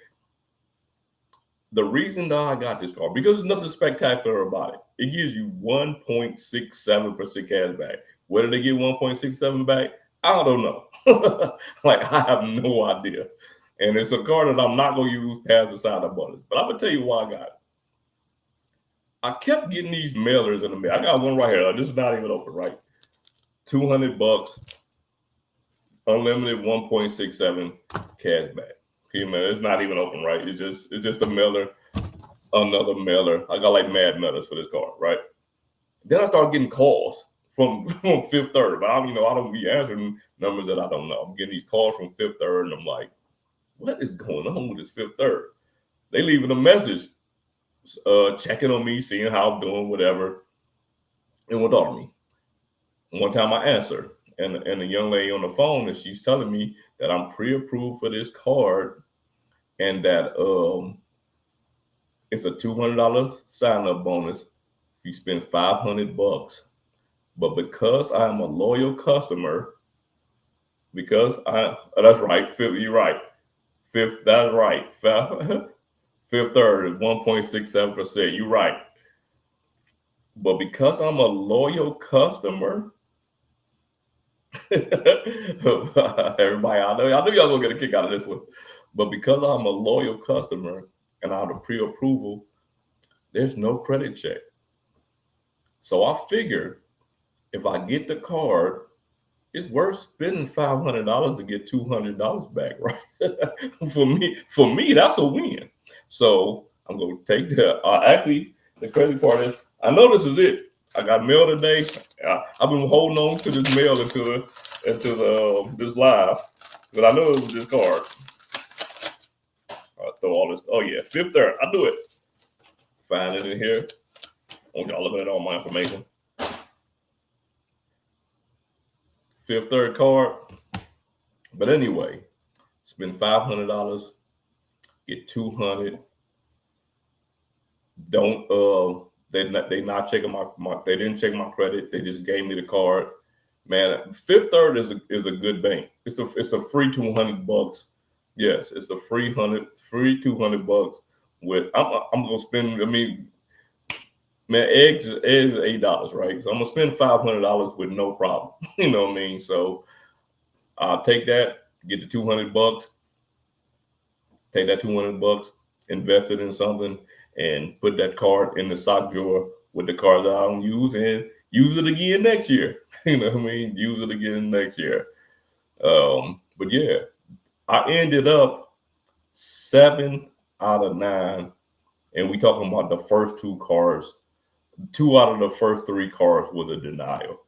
the reason that I got this card, because there's nothing spectacular about it. It gives you 1.67% cash back. Where did they get 1.67 back? I don't know. Like, I have no idea. And it's a card that I'm not going to use past the sign-up bonus. But I'm going to tell you why I got it. I kept getting these mailers in the mail. I got one right here. This is not even open, right? $200, unlimited 1.67 cash back. See, man, it's not even open, right? It's just a mailer, another mailer. I got like mad mailers for this card, right? Then I started getting calls from Fifth Third, but I don't be answering numbers that I don't know. I'm getting these calls from Fifth Third, and I'm like, what is going on with this Fifth Third? They leaving a message, checking on me, seeing how I'm doing, whatever, and what on me. One time I answered, and the young lady on the phone, and she's telling me that I'm pre-approved for this card, and that it's a $200 sign-up bonus if you spend $500. But because I am a loyal customer, that's right, you're right. That's right. Fifth Third is 1.67%. You're right. But because I'm a loyal customer, everybody, I know y'all gonna get a kick out of this one. But because I'm a loyal customer and I have a pre-approval, there's no credit check. So I figured if I get the card, it's worth spending $500 to get $200 back, right? For me, that's a win. So I'm gonna take that. Actually, the crazy part is, I know this is it. I got mail today. I've been holding on to this mail until this live, but I know it was this card. I'll throw all this. Oh yeah, Fifth Third. I do it. Find it in here. I want y'all looking at all my information. Fifth Third card. But anyway, spend $500, get $200. They not checking they didn't check my credit. They just gave me the card. Man, Fifth Third is a good bank. It's a free $200. Yes, it's a free $200 with I'm gonna spend. I mean, man, eggs is $8, right? So I'm gonna spend $500 with no problem. You know what I mean? So I'll take that, get the $200, take that $200, invest it in something, and put that card in the sock drawer with the cards that I don't use, and use it again next year. You know what I mean? Use it again next year. But yeah, I ended up 7 out of 9, and we talking about the first 2 cards. 2 out of the first 3 cards was a denial.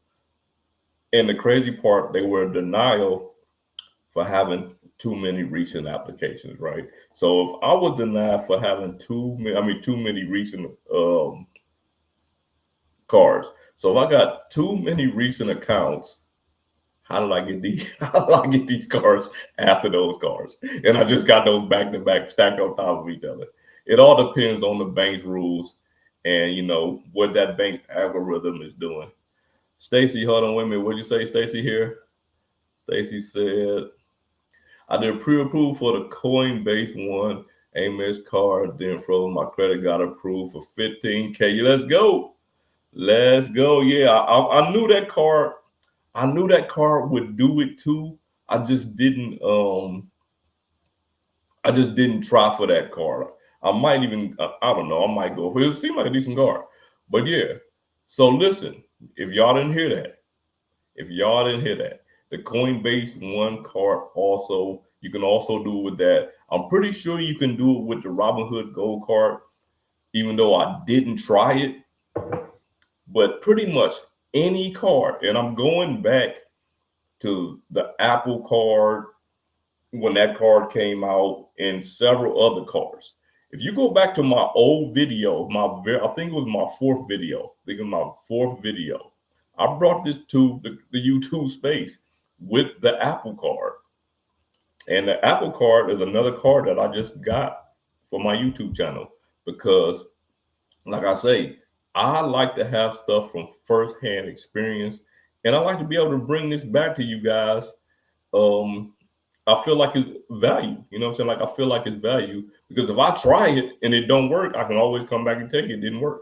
And the crazy part, they were a denial for having too many recent applications, right? So if I was denied for having too many recent cards. So if I got too many recent accounts, how did I get these cards after those cards? And I just got those back to back, stacked on top of each other. It all depends on the bank's rules and what that bank's algorithm is doing. Stacy, hold on, wait a minute. What'd you say, Stacy? Here, Stacy said, I did pre-approved for the Coinbase one Amex card, then froze my credit, got approved for 15K. Let's go. Let's go. Yeah, I knew that card. I knew that card would do it too. I just didn't try for that card. I might even I don't know, I might go for it. It seemed like a decent card. But yeah. So listen, if y'all didn't hear that, the Coinbase one card also, you can also do it with that. I'm pretty sure you can do it with the Robinhood Gold card, even though I didn't try it. But pretty much any card, and I'm going back to the Apple card when that card came out and several other cards. If you go back to my old video, I think it was my fourth video. I brought this to the YouTube space with the Apple card. And the Apple card is another card that I just got for my YouTube channel because, like I say, I like to have stuff from firsthand experience, and I like to be able to bring this back to you guys. I feel like it's value. You know what I'm saying? Like I feel like it's value because if I try it and it don't work, I can always come back and tell you it didn't work.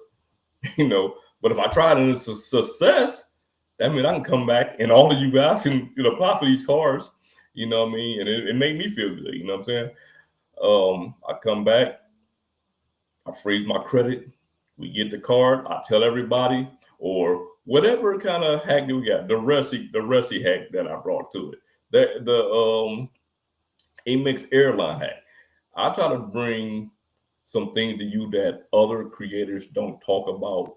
You know, but if I try it and it's a success, that means I can come back and all of you guys can apply for these cards. You know what I mean? And it made me feel good. You know what I'm saying? I come back, I freeze my credit, we get the card, I tell everybody, or whatever kind of hack that we got, the Russie hack that I brought to it. The Amex airline hack. I try to bring some things to you that other creators don't talk about,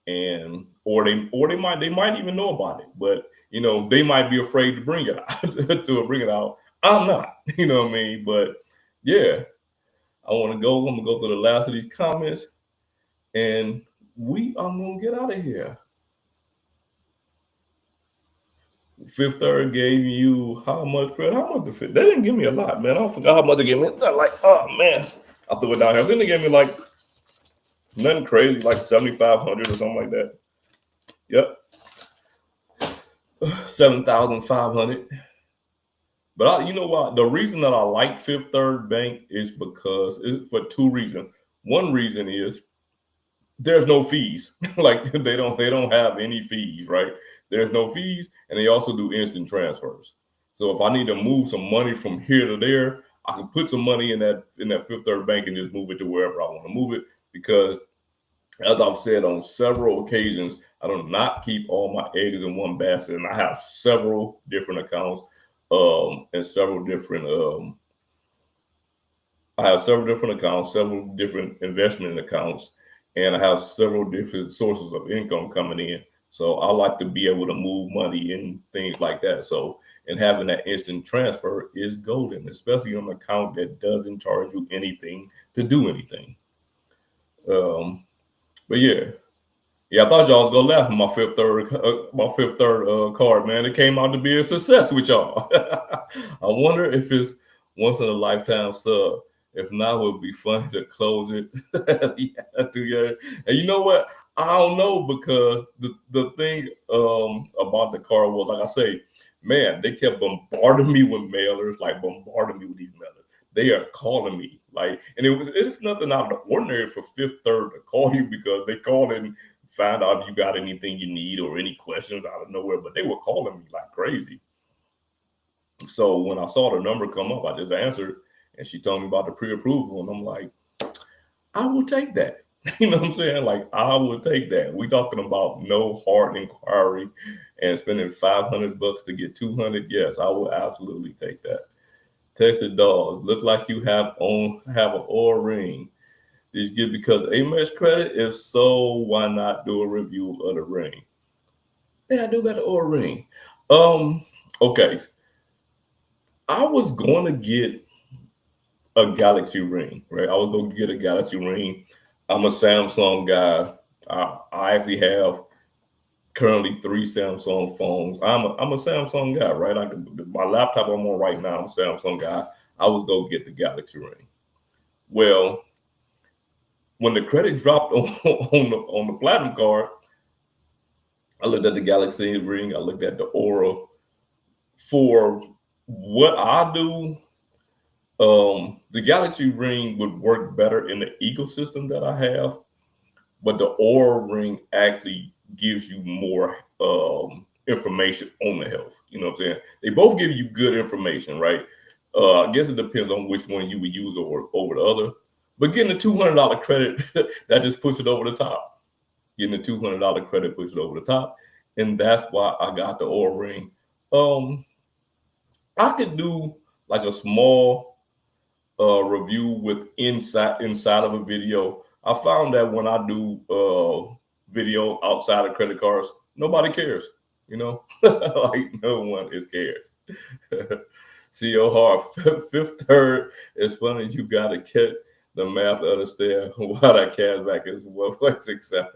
and or they might even know about it, but they might be afraid to bring it out. I'm not, you know what I mean? But yeah, I'm gonna go through the last of these comments, and I'm gonna get out of here. Fifth Third gave you how much credit? How much the Fifth? They didn't give me a lot, man. I forgot how much they gave me. It's like, oh man, I threw it down here. Then they gave me like nothing crazy, like 7,500 or something like that. Yep, 7,500. But you know what? The reason that I like Fifth Third Bank is because for two reasons. One reason is there's no fees. Like they don't have any fees, right? There's no fees, and they also do instant transfers. So if I need to move some money from here to there, I can put some money in that Fifth Third Bank and just move it to wherever I want to move it. Because as I've said on several occasions, I do not keep all my eggs in one basket, and I have several different accounts and several different several different investment accounts, and I have several different sources of income coming in. So I like to be able to move money and things like that. So, and having that instant transfer is golden, especially on an account that doesn't charge you anything to do anything. But yeah, I thought y'all was gonna laugh at my Fifth Third card, man. It came out to be a success with y'all. I wonder if it's once in a lifetime sub. If not, it would be funny to close it. Yeah. And you know what? I don't know, because the thing about the card was, like I say, man, they kept bombarding me with mailers, like bombarding me with these mailers. They are calling me, like, and it's nothing out of the ordinary for Fifth Third to call you, because they call and find out if you got anything you need or any questions out of nowhere. But they were calling me like crazy. So when I saw the number come up, I just answered, and she told me about the pre-approval, and I'm like, I will take that. You know what I'm saying? Like, I will take that. We talking about no hard inquiry and spending $500 to get 200. Yes, I will absolutely take that. Tested dolls. Look like you have an Oura ring. Did you get because Amex credit? If so, why not do a review of the ring? Yeah, I do got the Oura ring. Okay. I was going to get a Galaxy ring, right? I was going to get a Galaxy ring. I'm a Samsung guy. I actually have currently 3 Samsung phones. I'm a Samsung guy, right? My laptop I'm on right now, I'm a Samsung guy. I was going to get the Galaxy ring. Well, when the credit dropped on the Platinum card, I looked at the Galaxy ring. I looked at the Aura. For what I do, the Galaxy Ring would work better in the ecosystem that I have, but the Aura Ring actually gives you more information on the health. You know what I'm saying? They both give you good information, right? I guess it depends on which one you would use over the other. But getting a $200 credit, that just puts it over the top. Getting a $200 credit puts it over the top, and that's why I got the Aura Ring. Um, I could do like a small review with inside of a video. I found that when I do video outside of credit cards, nobody cares. You know, like no one is cares. See your heart. Fifth third is funny. You gotta get the math to understand why that cash back is 1.67.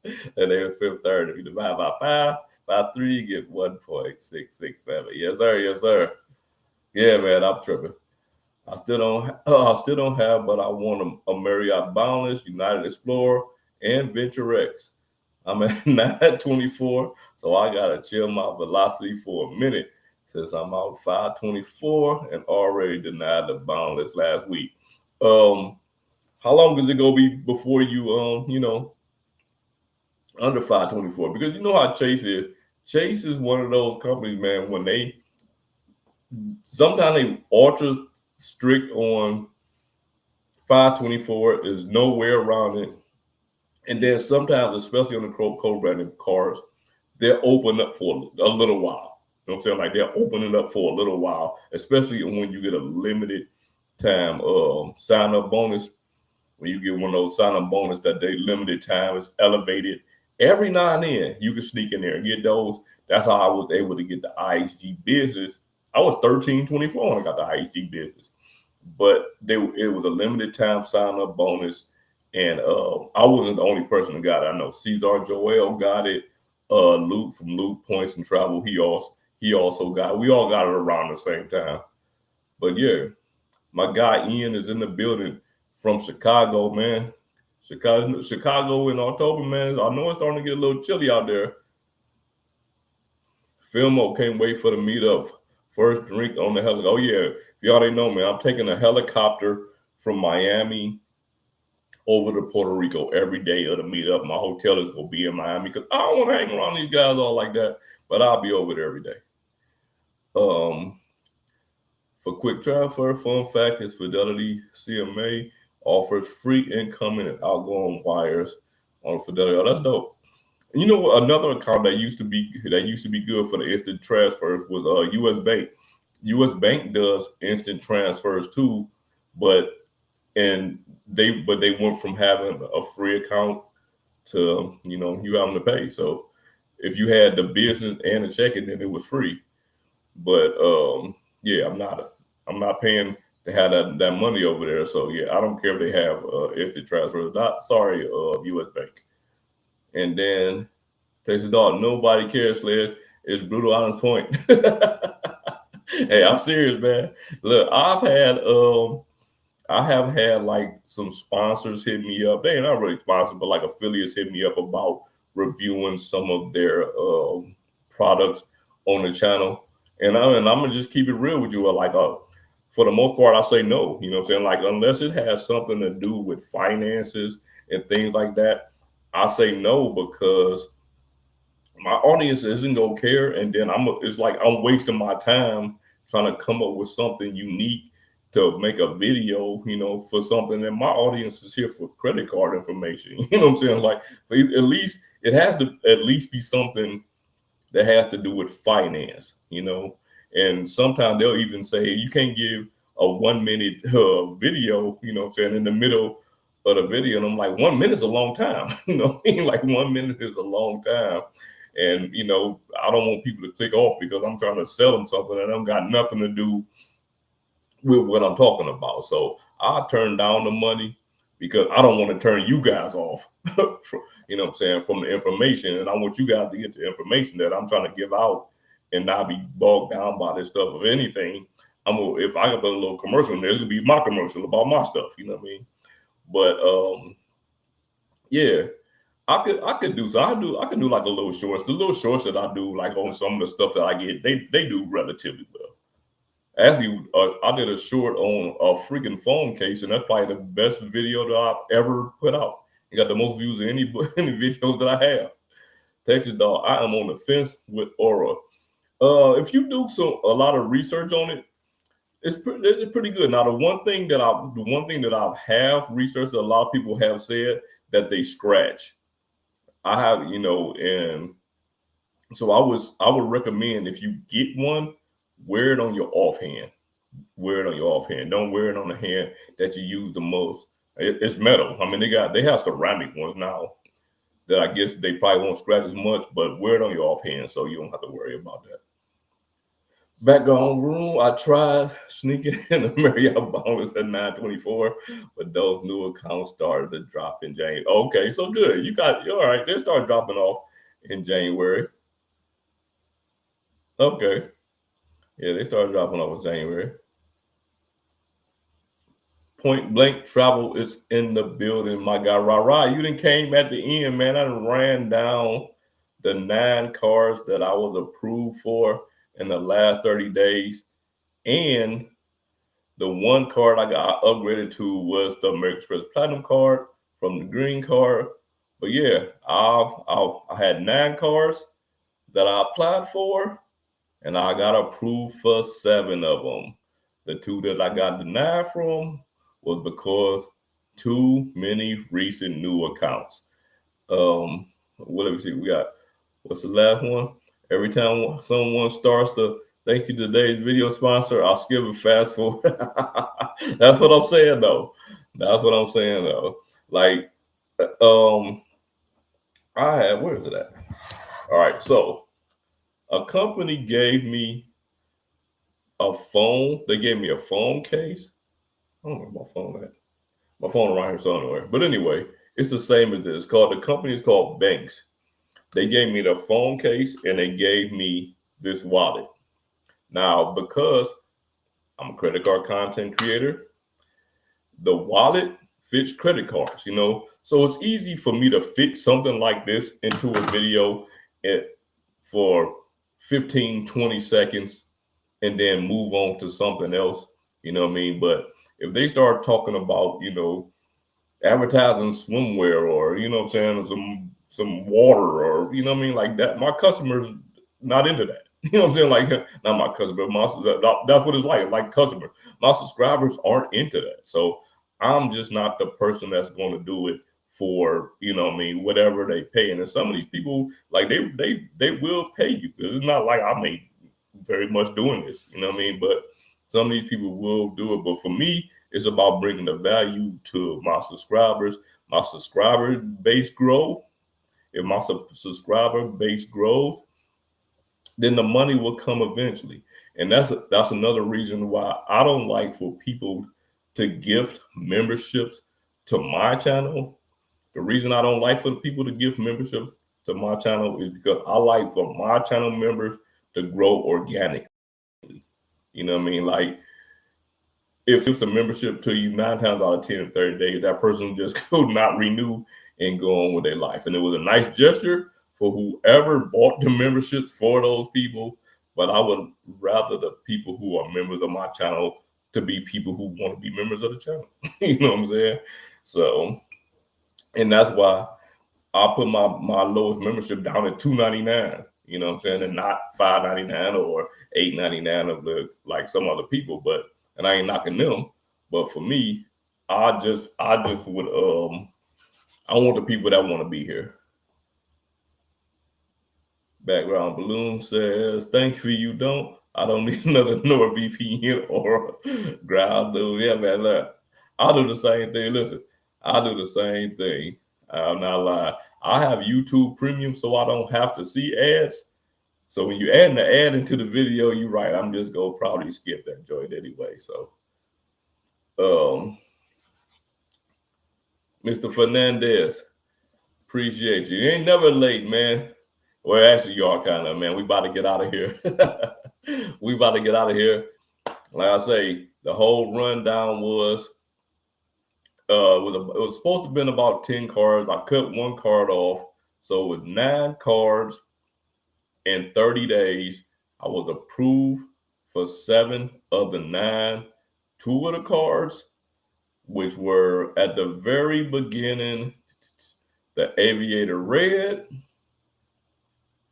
And then fifth third, if you divide by 3, you get 1.667. Yes, sir. Yes, sir. Yeah, man, I'm tripping. I still don't have, but I want a Marriott Boundless, United Explorer, and Venture X. I'm at 924, so I gotta chill my velocity for a minute since I'm out 524 and already denied the Boundless last week. How long is it gonna be before you under 524? Because you know how Chase is. Chase is one of those companies, man, when sometimes they ultra strict on 524, is nowhere around it. And then sometimes, especially on the co-branded cars, they're open up for a little while. You know what I'm saying? Like they're opening up for a little while, especially when you get a limited time sign up bonus. When you get one of those sign up bonus that they limited time is elevated. Every now and then you can sneak in there and get those. That's how I was able to get the IHG Business. I was 1324 when I got the IHG Business, but it was a limited time sign up bonus, and I wasn't the only person that got it. I know Cesar Joel got it. Luke from Luke Points and Travel, he also got it. We all got it around the same time. But yeah, my guy Ian is in the building from Chicago, man. Chicago in October, man. I know it's starting to get a little chilly out there. Filmo can't wait for the meetup. First drink on the helicopter. Oh yeah, if you already know, man, I'm taking a helicopter from Miami over to Puerto Rico every day of the meetup. My hotel is gonna be in Miami because I don't want to hang around these guys all like that. But I'll be over there every day. For quick transfer, fun fact is Fidelity CMA offers free incoming and outgoing wires on Fidelity. Oh, that's dope. And you know what? Another account that used to be good for the instant transfers was US Bank. US Bank does instant transfers too, but they went from having a free account to you having to pay. So if you had the business and the checking, then it was free. But yeah, I'm not paying to have that money over there. So yeah, I don't care if they have instant transfers. Not sorry, US Bank. And then Texas Dog, nobody cares, Sledge. It's brutal honest point. Hey, I'm serious, man. Look, I have had like some sponsors hit me up. They ain't not really sponsored, but like affiliates hit me up about reviewing some of their products on the channel. And I'm gonna just keep it real with you. Like, for the most part, I say no. You know what I'm saying? Like, unless it has something to do with finances and things like that, I say no because my audience isn't gonna care, and then it's like I'm wasting my time trying to come up with something unique to make a video, for something that my audience is here for credit card information. You know what I'm saying? Like, at least it has to at least be something that has to do with finance, And sometimes they'll even say you can't give a 1 minute video, what I'm saying, in the middle of the video. And I'm like, 1 minute is a long time. Like 1 minute is a long time. And, I don't want people to click off because I'm trying to sell them something that don't got nothing to do with what I'm talking about. So I turn down the money because I don't want to turn you guys off, from, what I'm saying, from the information. And I want you guys to get the information that I'm trying to give out and not be bogged down by this stuff. If anything, if I can put a little commercial in there, it's gonna be my commercial about my stuff. You know what I mean? But yeah, I could do so. I can do like a little shorts. The little shorts that I do, like on some of the stuff that I get, they do relatively well. Actually, I did a short on a freaking phone case, and that's probably the best video that I've ever put out. It got the most views of any any videos that I have. Texas dog, I am on the fence with Aura. If you do a lot of research on it, it's pretty good. Now, the one thing that I have researched, that a lot of people have said that they scratch. I have, and so I would recommend, if you get one, wear it on your offhand. Wear it on your offhand. Don't wear it on the hand that you use the most. It's metal. I mean, they have ceramic ones now that I guess they probably won't scratch as much, but wear it on your offhand so you don't have to worry about that. Background room, I tried sneaking in the Marriott bonus at 924, but those new accounts started to drop in January. Okay, so good. You're all right. They start dropping off in January. Okay. Yeah, they started dropping off in January. Point Blank Travel is in the building, my guy. Rah, you done came at the end, man. I done ran down the 9 cars that I was approved for in the last 30 days. And the one card I got upgraded to was the American Express Platinum card from the green card. But yeah, I had 9 cars that I applied for, and I got approved for 7 of them. The 2 that I got denied from was because too many recent new accounts. What do we see? We got, what's the last one? Every time someone starts to thank you today's video sponsor, I'll skip and fast forward. That's what I'm saying though. That's what I'm saying though. Like, where is it at? All right, so a company gave me a phone. They gave me a phone case. I don't know where my phone at. My phone around here somewhere. But anyway, it's the same as this. The company is called Banks. They gave me the phone case and they gave me this wallet. Now, because I'm a credit card content creator, the wallet fits credit cards, So it's easy for me to fit something like this into a video for 15, 20 seconds and then move on to something else, you know what I mean? But if they start talking about, advertising swimwear or, what I'm saying, some water or, what I mean, like that, my customers not into that. You know what I'm saying? Like, not my customer, that's what it's like customers. My subscribers aren't into that. So I'm just not the person that's going to do it for, whatever they pay. And some of these people, like they will pay you, because it's not like I make very much doing this, you know what I mean? But some of these people will do it. But for me, it's about bringing the value to my subscribers. My subscriber base grow. If my subscriber base grows, then the money will come eventually. And that's another reason why I don't like for people to gift memberships to my channel. The reason I don't like for the people to give membership to my channel is because I like for my channel members to grow organically. You know what I mean? Like, if it's a membership to you 9 times out of 10 in 30 days, that person just could not renew and go on with their life. And it was a nice gesture for whoever bought the memberships for those people. But I would rather the people who are members of my channel to be people who want to be members of the channel. You know what I'm saying? So, and that's why I put my lowest membership down at $2.99. You know what I'm saying? And not $5.99 or $8.99 of like some other people. But, and I ain't knocking them. But for me, I just would I want the people that want to be here. Background Balloon says, thank you don't. I don't need another NordVPN or ground. Yeah, man, look, I'll do the same thing. Listen, I'll do the same thing. I'm not lying. I have YouTube Premium, so I don't have to see ads. So when you add the ad into the video, you're right. I'm just going to probably skip that joint anyway. So, Mr. Fernandez, appreciate you. You ain't never late, man. Well, actually, you are kind of, man. We about to get out of here. We about to get out of here. Like I say, the whole rundown was it was supposed to have been about 10 cards. I cut 1 card off. So with 9 cards in 30 days, I was approved for 7 of the 9. 2 of the cards, which were at the very beginning, the Aviator Red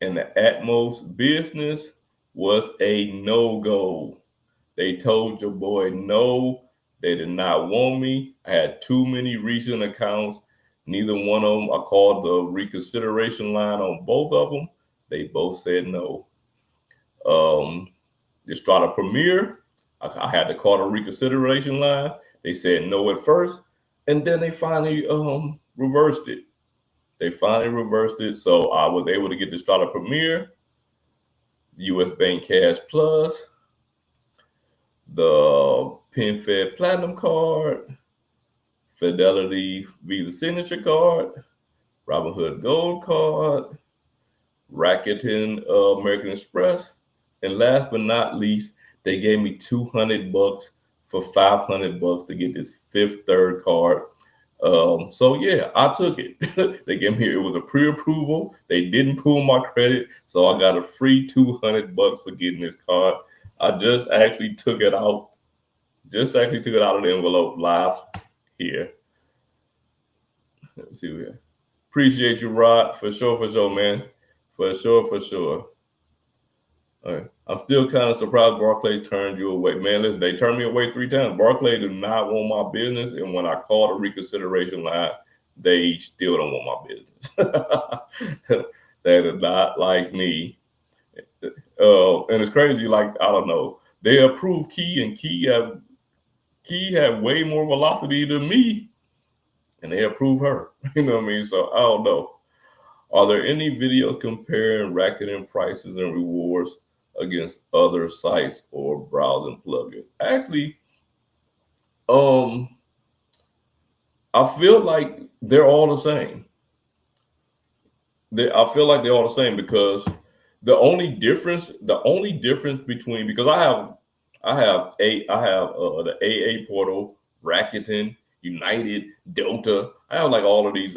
and the Atmos Business, was a no-go. They told your boy no. They did not want me. I had too many recent accounts. Neither one of them. I called the reconsideration line on both of them. They both said no. The Strata Premier, I had to call the reconsideration line. They said no at first, and then they finally reversed it. So I was able to get the Strata Premier, US Bank Cash Plus, the PenFed Platinum card, Fidelity Visa Signature card, Robinhood Gold card, Rakuten American Express, and last but not least, they gave me $200 for $500 to get this Fifth Third card. So yeah, I took it. They gave me, it was a pre-approval. They didn't pull my credit, so I got a free $200 for getting this card. I just actually took it out. Just actually took it out of the envelope live here. Let me see here. Appreciate you, Rod, for sure, man. For sure. All right. I'm still kind of surprised Barclays turned you away. Man, listen, they turned me away 3 times. Barclays do not want my business, and when I called a reconsideration line, they still don't want my business. They do not like me. And it's crazy, like, I don't know. They approved Key, and Key had way more velocity than me, and they approved her. You know what I mean? So I don't know. Are there any videos comparing Rakuten prices and rewards against other sites or browsing plugins? Actually, I feel like they're all the same. I feel like they're all the same because the only difference between, because I have the AA portal, Rakuten, United, Delta. I have like all of these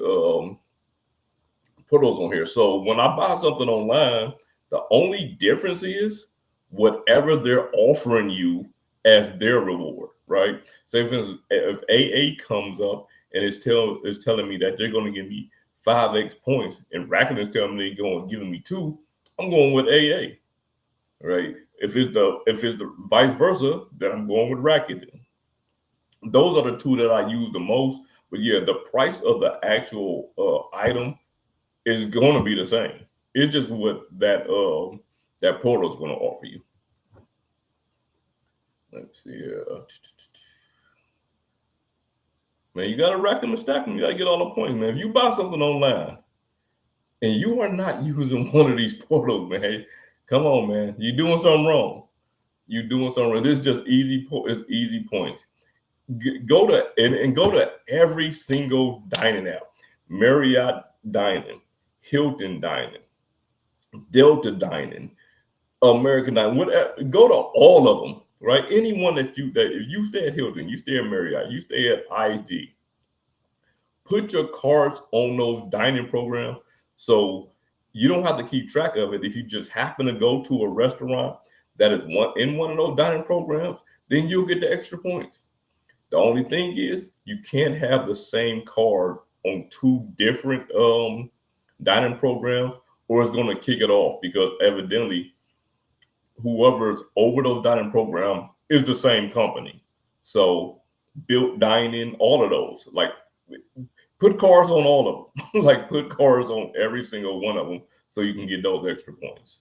portals on here. So when I buy something online, the only difference is whatever they're offering you as their reward, right? Say for instance, if AA comes up and it's telling me that they're going to give me 5x points, and Rakuten is telling me they're going to give me 2, I'm going with AA, right? If it's the vice versa, then I'm going with Rakuten. Those are the 2 that I use the most. But yeah, the price of the actual item is going to be the same. It's just what that portal is going to offer you. Let's see. Man, you got to rack them and stack them. You got to get all the points, man. If you buy something online and you are not using one of these portals, man, come on, man. You're doing something wrong. This is just easy. It's easy points. Go to every single dining app. Marriott Dining, Hilton Dining, Delta Dining, American Dining. Whatever. Go to all of them. Right? Anyone that if you stay at Hilton, you stay at Marriott, you stay at IHG, put your cards on those dining programs so you don't have to keep track of it. If you just happen to go to a restaurant that is in one of those dining programs, then you'll get the extra points. The only thing is you can't have the same card on 2 different dining programs, or it's going to kick it off, because evidently whoever's over those dining programs is the same company. So Bilt Dining, all of those, like, put cards on all of them. Like, put cards on every single one of them so you can get those extra points.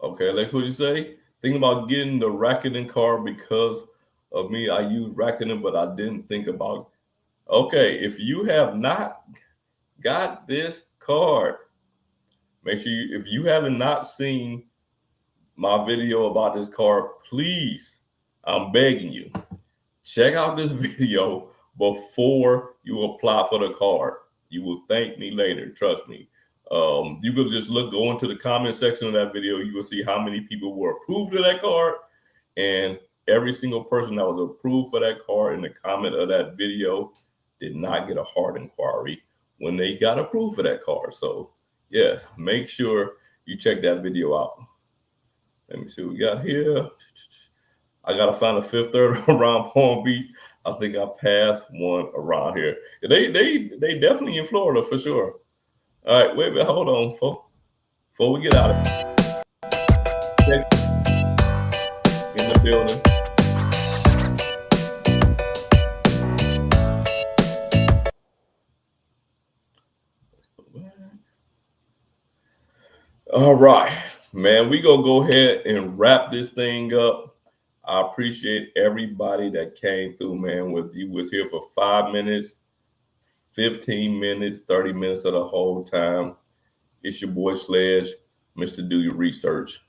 Okay, Alex, what you say? Thinking about getting the Rakuten card because of me. I use Rakuten, but I didn't think about. Okay, if you have not got this card, make sure if you haven't not seen my video about this card, please, I'm begging you, check out this video before you apply for the card. You will thank me later. Trust me. You could just go into the comment section of that video. You will see how many people were approved of that card, and every single person that was approved for that card in the comment of that video did not get a hard inquiry when they got approved for that card. So Yes, make sure you check that video out. Let me see what we got here. I gotta find a Fifth Third around Palm Beach. I think I passed one around here. They definitely in Florida for sure. All right, wait a minute, hold on, folks. Before we get out of here, in the building. All right, man, we gonna go ahead and wrap this thing up. I appreciate everybody that came through, man. With you was here for 5 minutes, 15 minutes, 30 minutes of the whole time. It's your boy Sledge, Mr. Do Your Research.